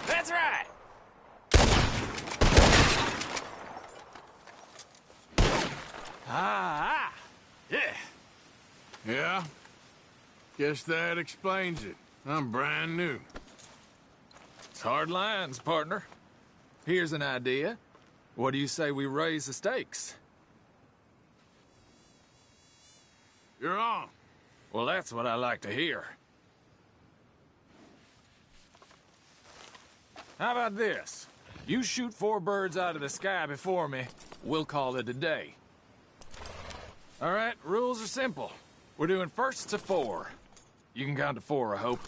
That's right! Ah, yeah. Yeah? Guess that explains it. I'm brand new. It's hard lines, partner. Here's an idea. What do you say we raise the stakes? You're on. Well, that's what I like to hear. How about this? You shoot 4 birds out of the sky before me, we'll call it a day. All right, rules are simple. We're doing first to 4. You can count to 4, I hope.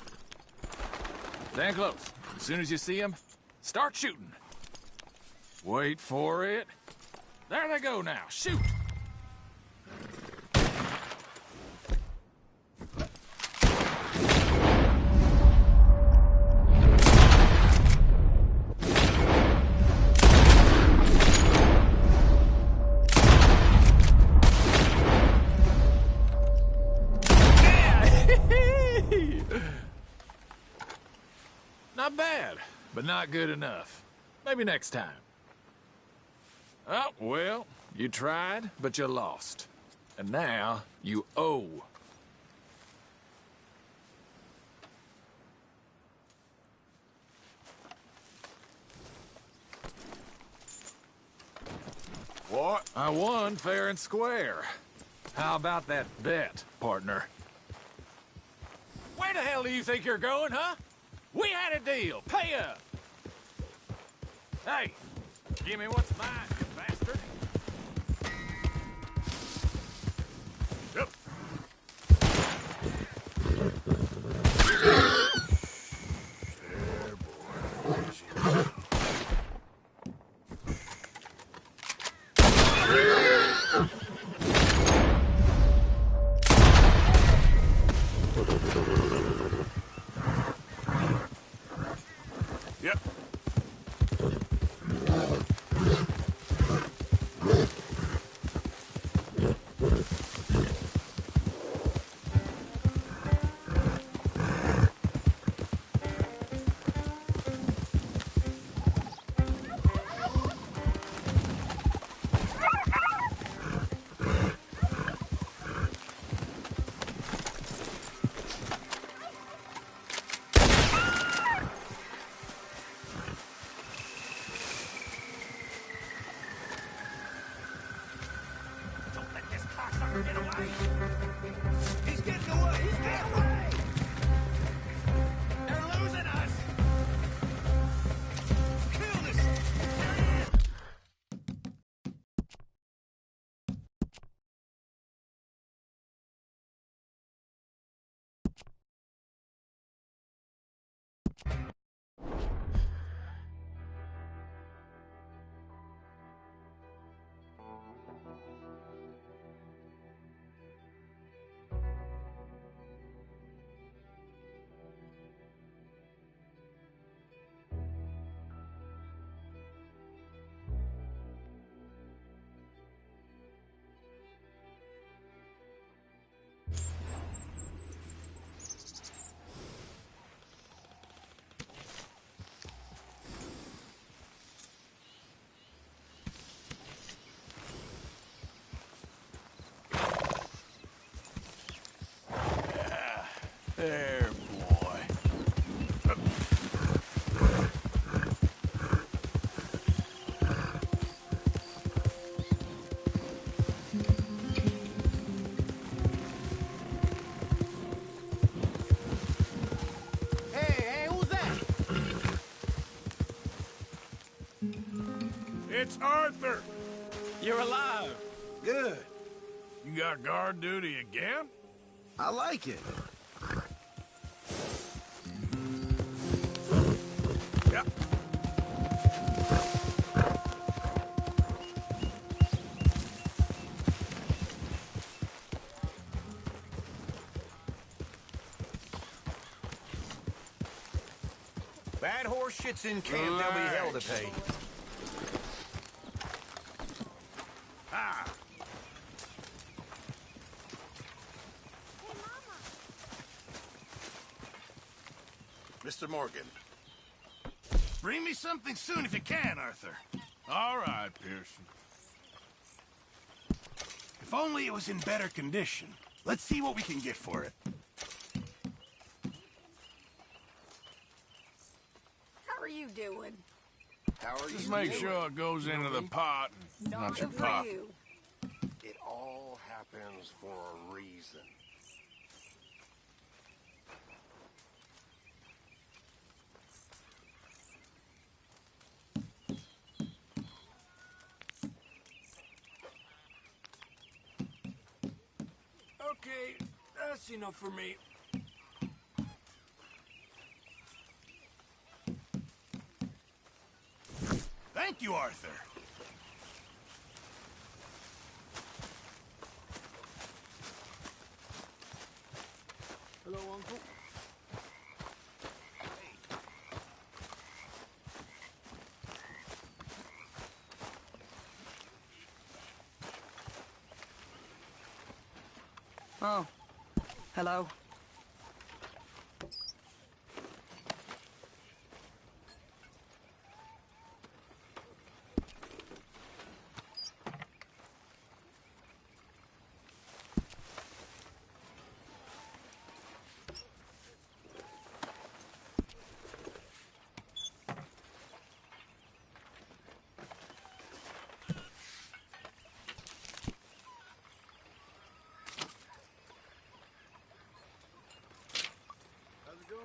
Stand close. As soon as you see them, start shooting. Wait for it. There they go now. Shoot! Not bad, but not good enough. Maybe next time. Oh, well, you tried, but you lost. And now, you owe. What? I won fair and square. How about that bet, partner? Where the hell do you think you're going, huh? We had a deal. Pay up. Hey, give me what's mine, you bastard. Yep. There, boy. Easy now. Yep. There, boy. Hey, who's that? It's Arthur! You're alive. Good. You got guard duty again? I like it. Yep. Bad horse shits in camp, there'll be hell to pay. Ah! Mr. Morgan. Bring me something soon if you can, Arthur. All right, Pearson. If only it was in better condition. Let's see what we can get for it. How are you doing? How are Just you make doing? sure it goes into the pot and not your Good for pop. you. It all happens for a reason. Okay, that's enough for me. Thank you, Arthur. Hello, Uncle. Oh. Hello. How's it going?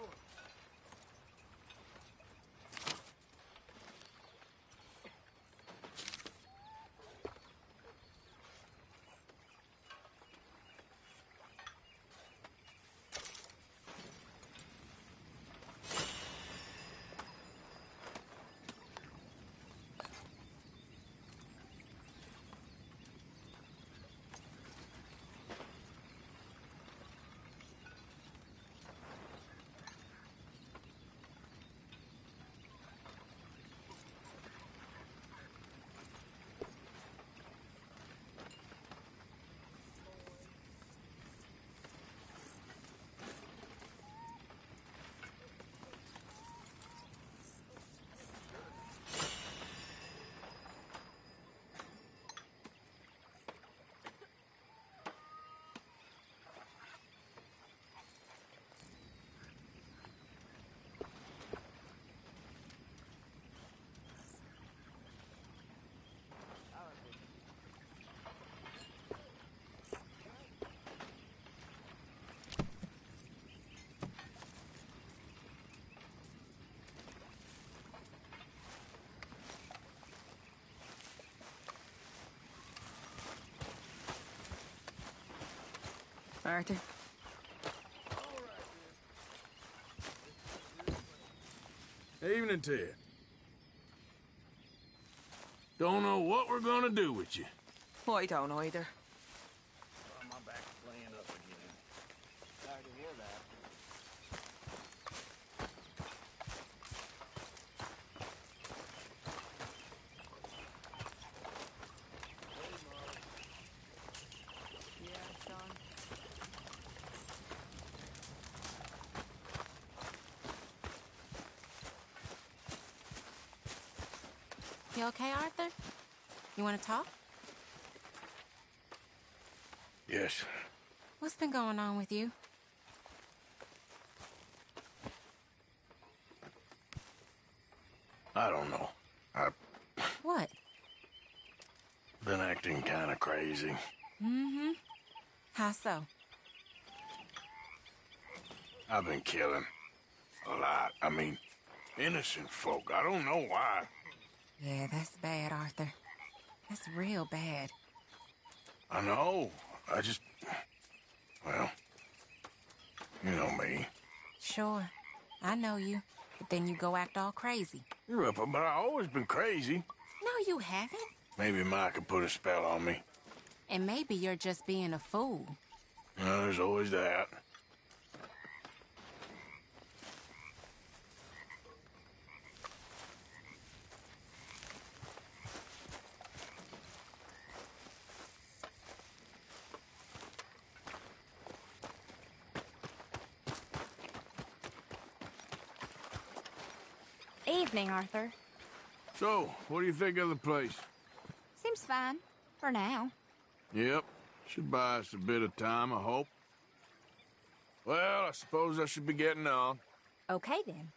Arthur. Evening to you. Don't know what we're gonna do with you. I don't either. My back's playing up again. Sorry to hear that. Yeah, son. You okay, Arthur? You want to talk? Yes. What's been going on with you? I don't know. I've What? been acting kind of crazy. Mm-hmm. How so? I've been killing. A lot. I mean, innocent folk. I don't know why. Yeah, that's bad, Arthur. That's real bad. I know. I just... Well, you know me. Sure. I know you. But then you go act all crazy. You're up, but I've always been crazy. No, you haven't. Maybe Mike could put a spell on me. And maybe you're just being a fool. Well, there's always that. Evening, Arthur. So, what do you think of the place? Seems fine. For now. Yep. Should buy us a bit of time, I hope. Well, I suppose I should be getting on. Okay, then.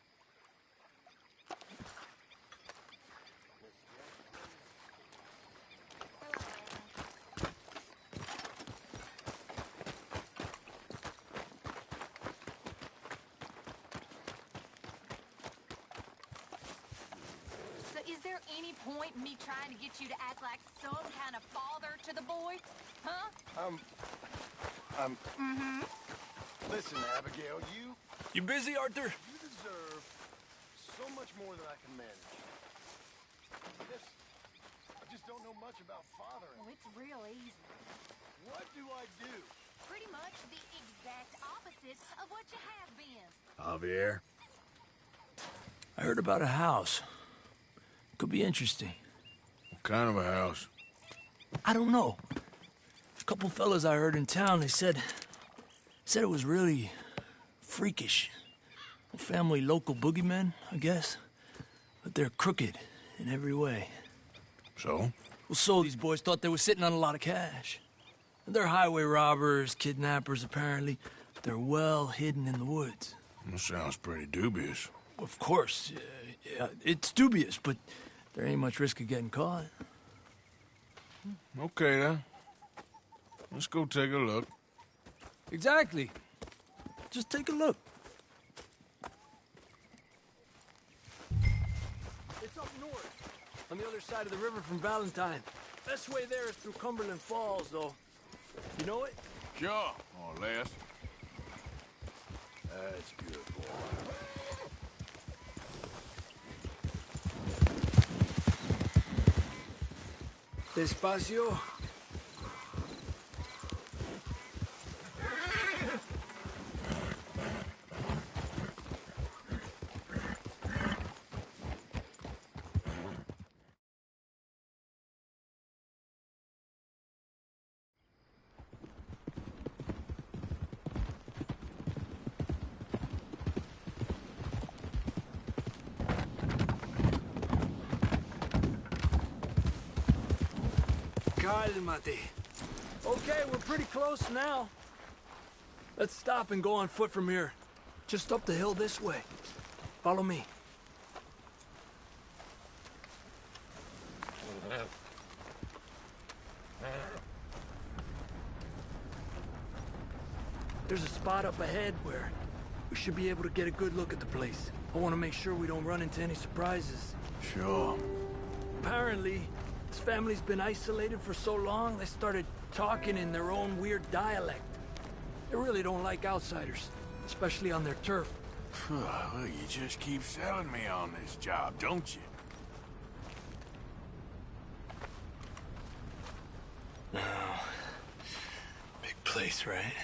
So is there any point in me trying to get you to act like some kind of father to the boy? Huh? Mm-hmm. Listen, Abigail, You busy, Arthur? you deserve so much more than I can manage. I just don't know much about fathering. Well, it's real easy. What do I do? Pretty much the exact opposite of what you have been. Javier? I heard about a house. Could be interesting. What kind of a house? I don't know. A couple fellas I heard in town, they said it was really freakish. A family local boogeymen, I guess. But they're crooked in every way. So? Well, so these boys thought they were sitting on a lot of cash. They're highway robbers, kidnappers, apparently. But they're well hidden in the woods. That sounds pretty dubious. Of course, yeah, it's dubious, but there ain't much risk of getting caught. Okay, then. Let's go take a look. Exactly. Just take a look. It's up north, on the other side of the river from Valentine. Best way there is through Cumberland Falls, though. You know it? Sure, more or less. That's good, boy. Despacio. Cálmate. Okay, we're pretty close now. Let's stop and go on foot from here. Just up the hill this way. Follow me. There's a spot up ahead where we should be able to get a good look at the place. I want to make sure we don't run into any surprises. Sure. Apparently, this family's been isolated for so long, they started talking in their own weird dialect. They really don't like outsiders, especially on their turf. Well, you just keep selling me on this job, don't you? No. Big place, right?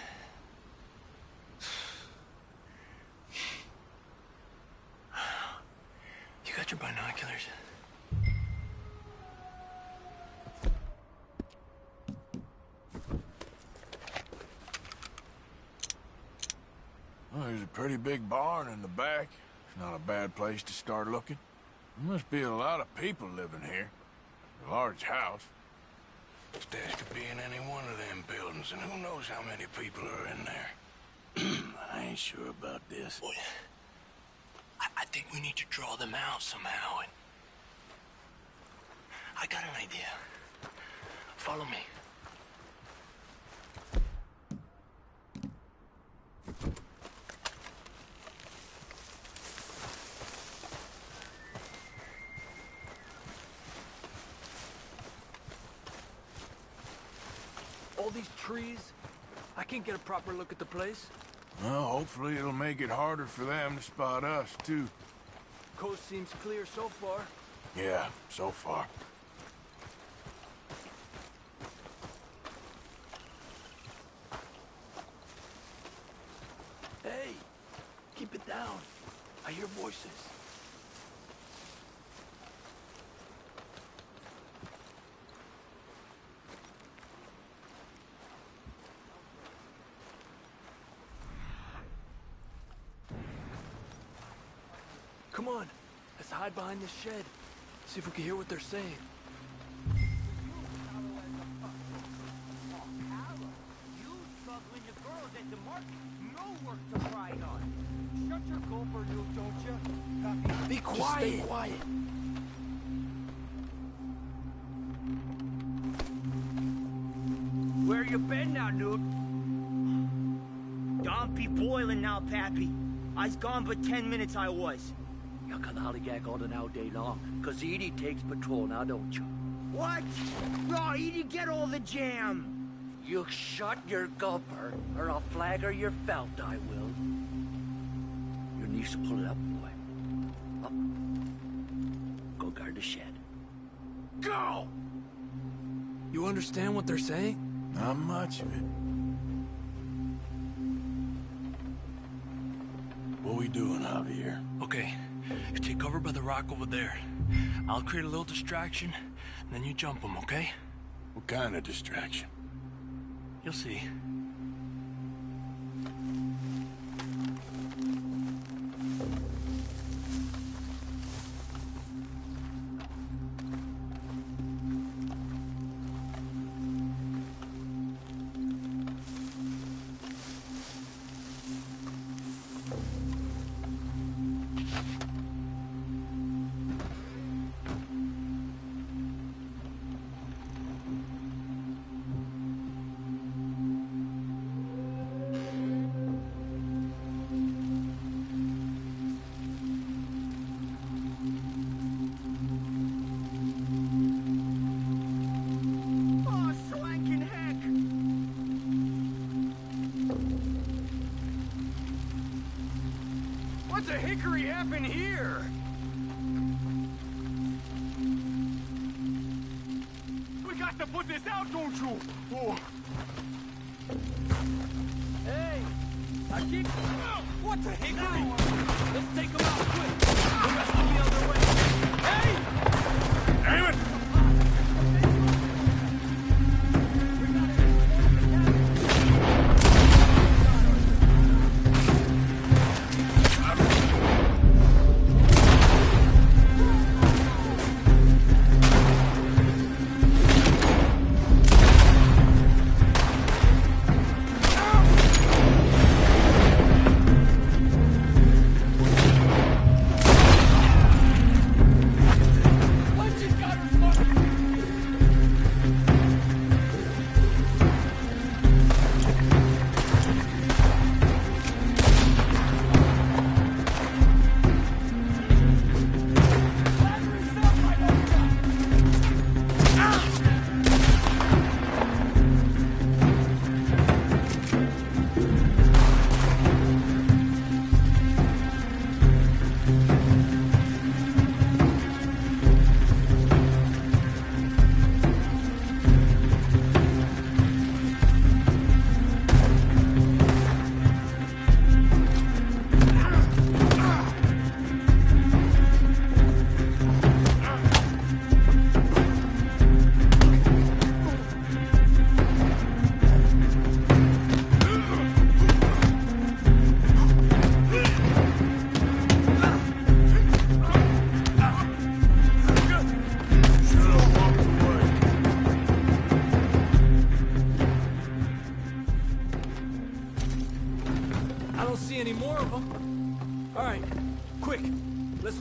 You got your binoculars? Well, there's a pretty big barn in the back. It's not a bad place to start looking. There must be a lot of people living here. A large house. Stash could be in any one of them buildings, and who knows how many people are in there. I ain't sure about this. Boy, I think we need to draw them out somehow, and... I got an idea. Follow me. All these trees, I can't get a proper look at the place. Well, hopefully it'll make it harder for them to spot us, too. Coast seems clear so far. Yeah, so far. Hey, keep it down. I hear voices. Come on, let's hide behind this shed. See if we can hear what they're saying. Be quiet. Stay quiet. Where you been now, Newt? Don't be boiling now, Pappy. I's gone but 10 minutes I was. You can hollygag all the now day long, cause Edie takes patrol now, don't you? What? No, Edie, get all the jam. You shut your gulper, or I'll flagger your felt, I will. Your niece will pull it up, boy. Up. Go guard the shed. Go! You understand what they're saying? Not much of it. What we doing, Javier? Okay, you take cover by the rock over there. I'll create a little distraction, and then you jump them, okay? What kind of distraction? You'll see. What the hickory happened here? We got to put this out, don't you? Oh. Hey! I keep... What the hickory? Let's take them out quick. The rest will be on their way. Hey! Damn it!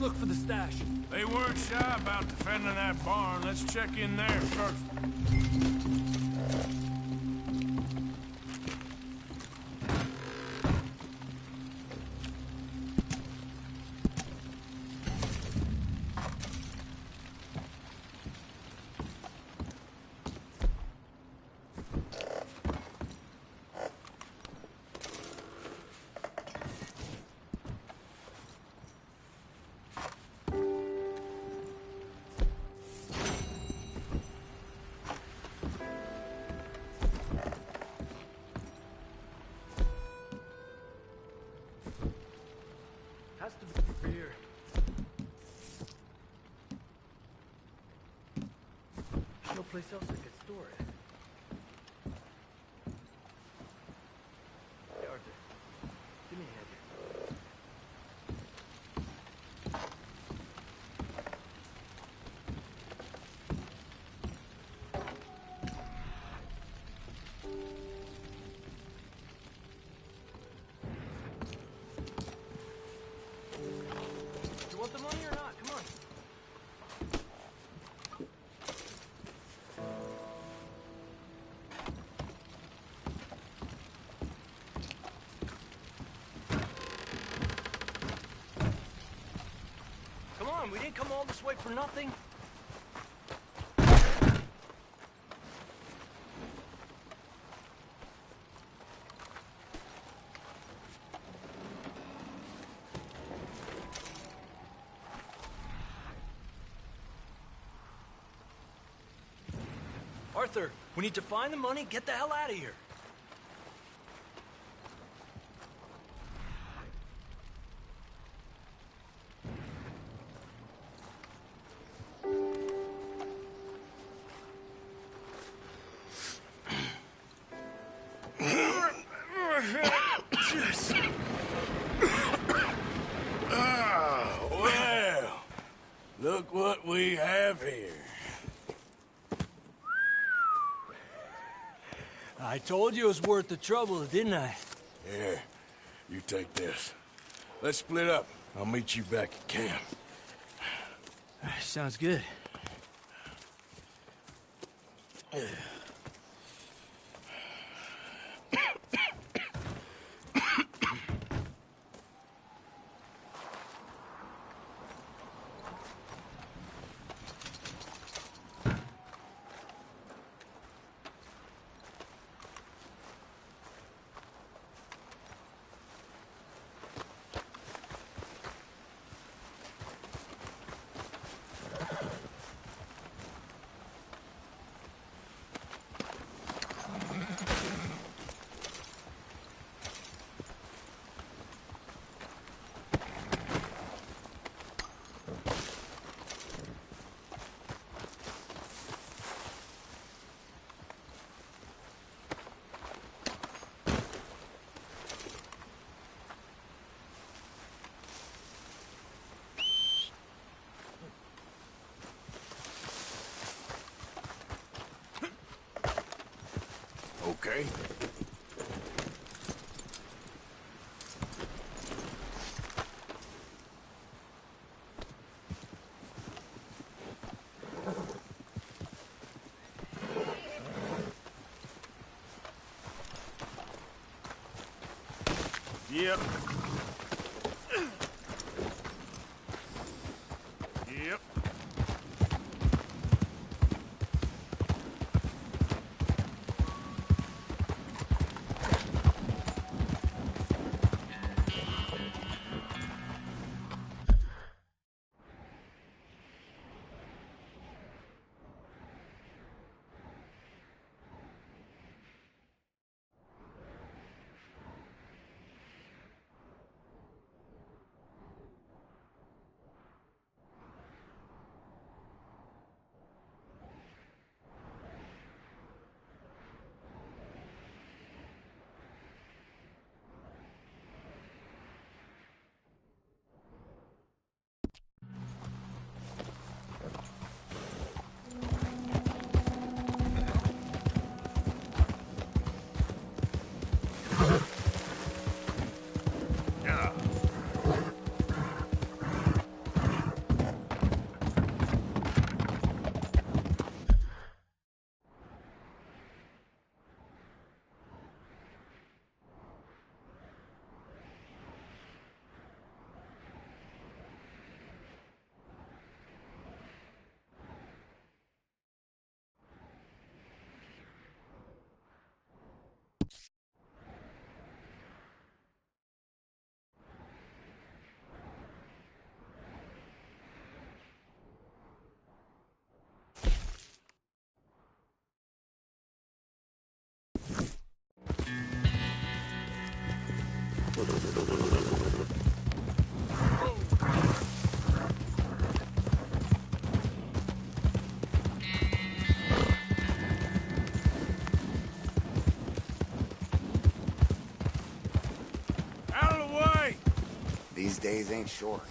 look for the stash. They weren't shy about defending that barn. Let's check in there first. Has to be over here. There's no place else I could store it. Hey, Arthur. Give me a hand here. You want the money or not? Come on. Come on, we didn't come all this way for nothing. Arthur, we need to find the money, get the hell out of here. Well, look what we have here. I told you it was worth the trouble, didn't I? Here, you take this. Let's split up. I'll meet you back at camp. Sounds good. Okay. Yep. Yep. days ain't short.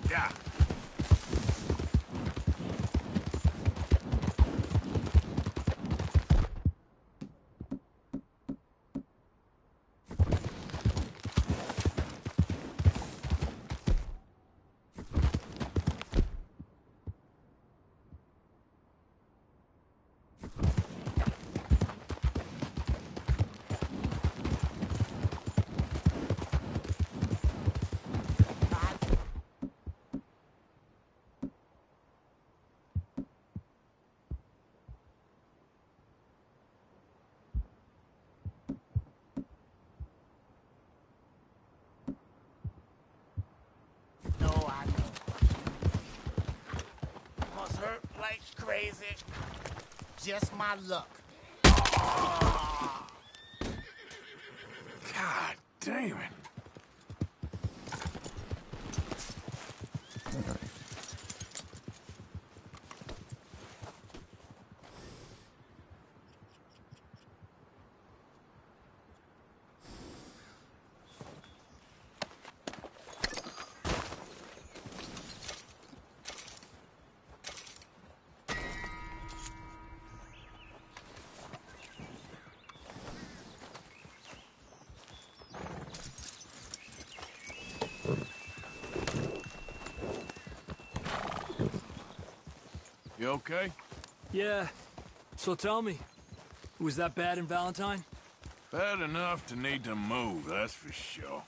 Yeah. No, I know. Must hurt like crazy. Just my luck. God damn it. You okay? Yeah. So tell me, was that bad in Valentine? Bad enough to need to move, that's for sure.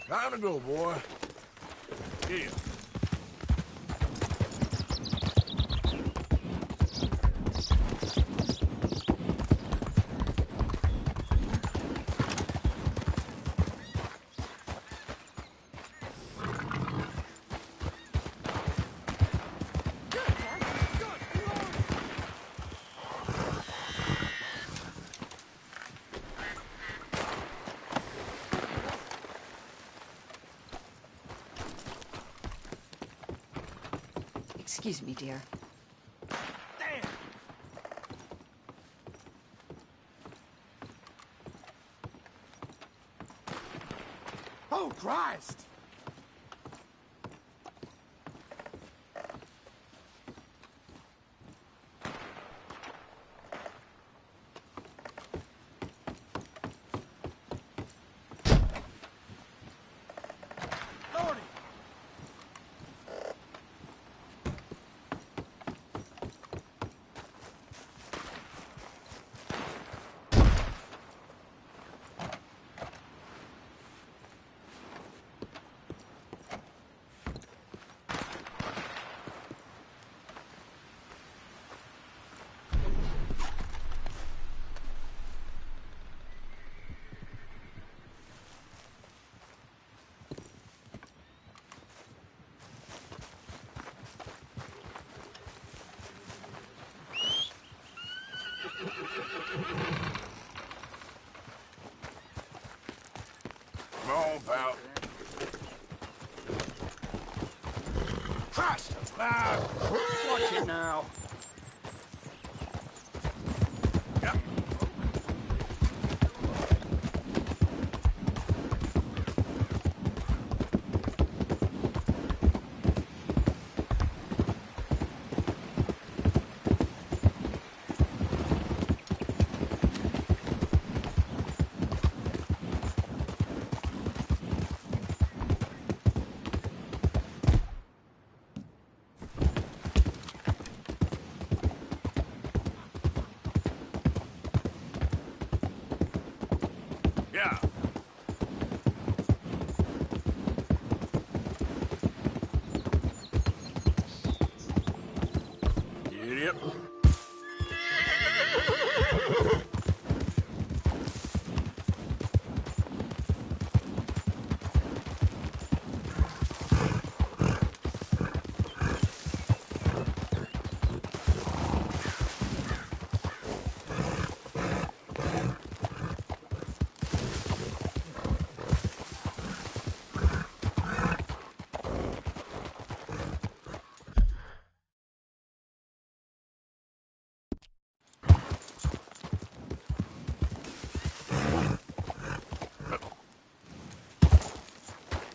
Time to go, boy. Yeah. Excuse me, dear. Oh, Christ! Come on, pal. Christ! Watch it now. Yeah. Idiot.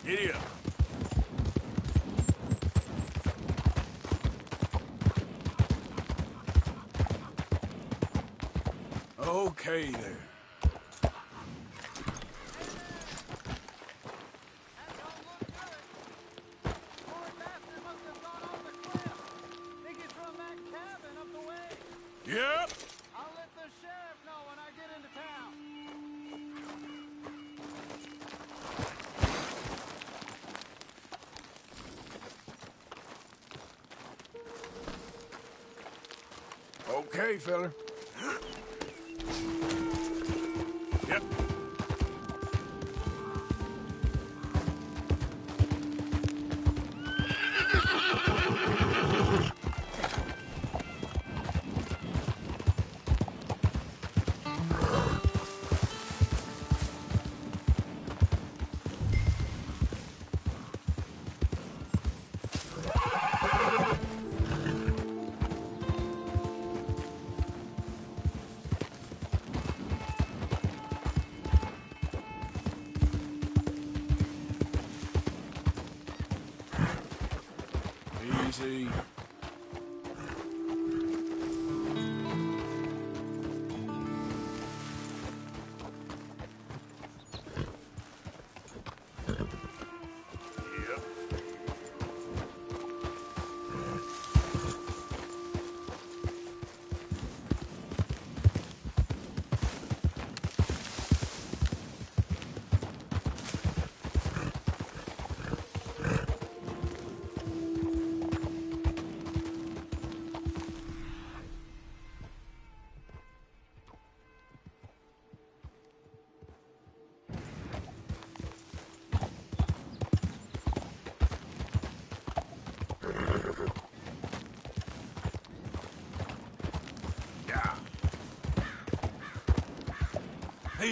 Idiot. Okay there. Yep. I'll let the sheriff know when I get into town. Okay, fella. Yep. Easy.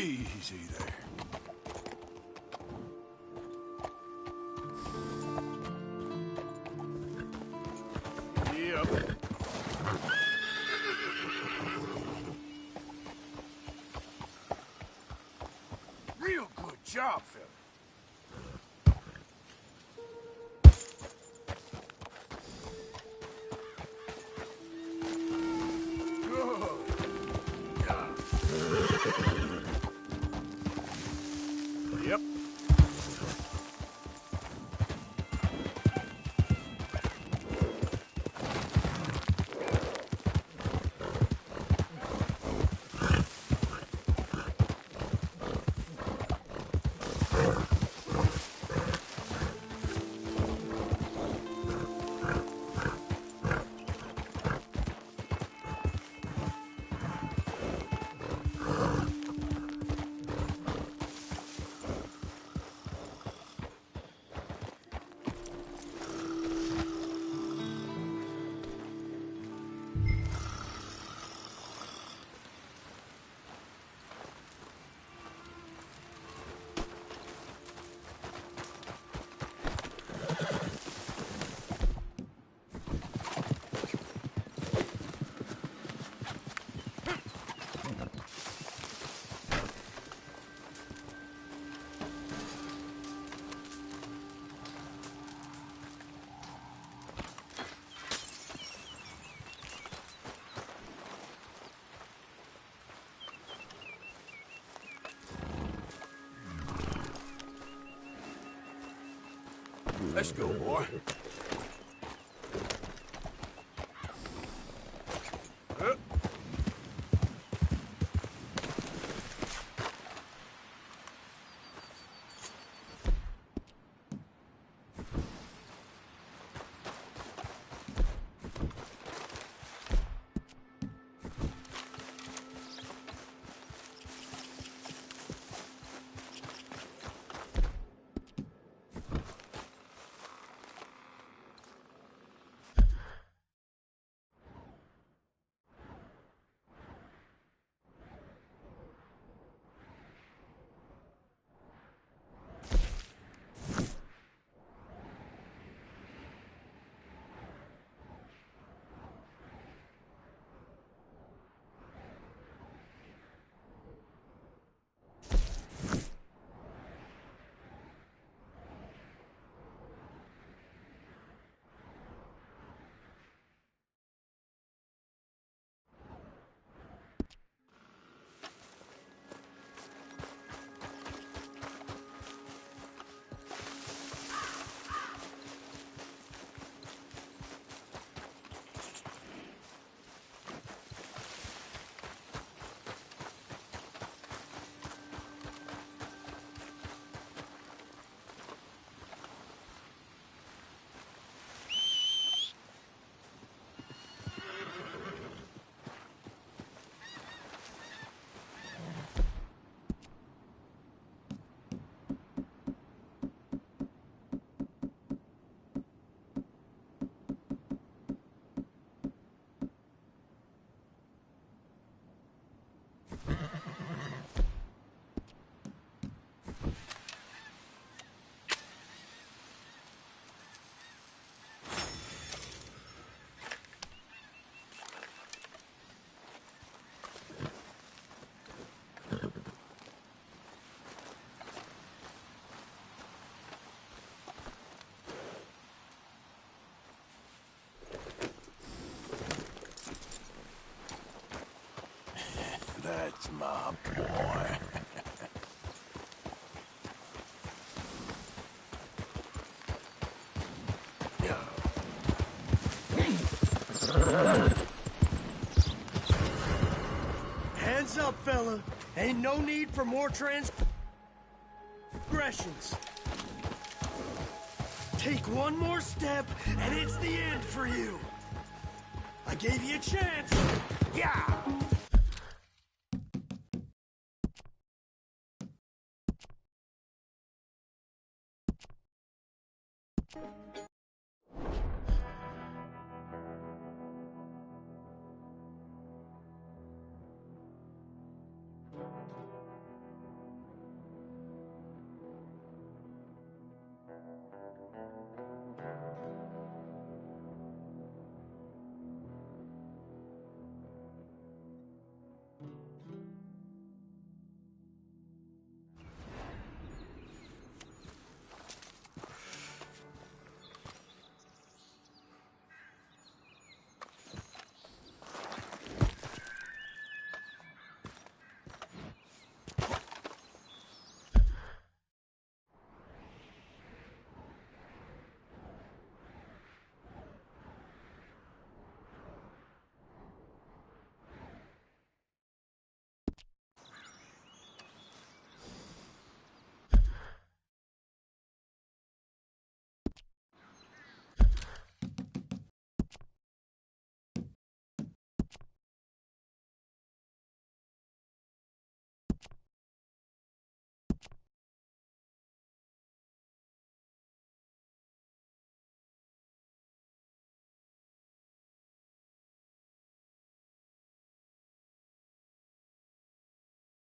Easy there. Yep. Real good job, fella. Yep. Let's go, boy. That's my boy. Hands up, fella. Ain't no need for more transgressions. Take one more step, and it's the end for you. I gave you a chance. Yeah!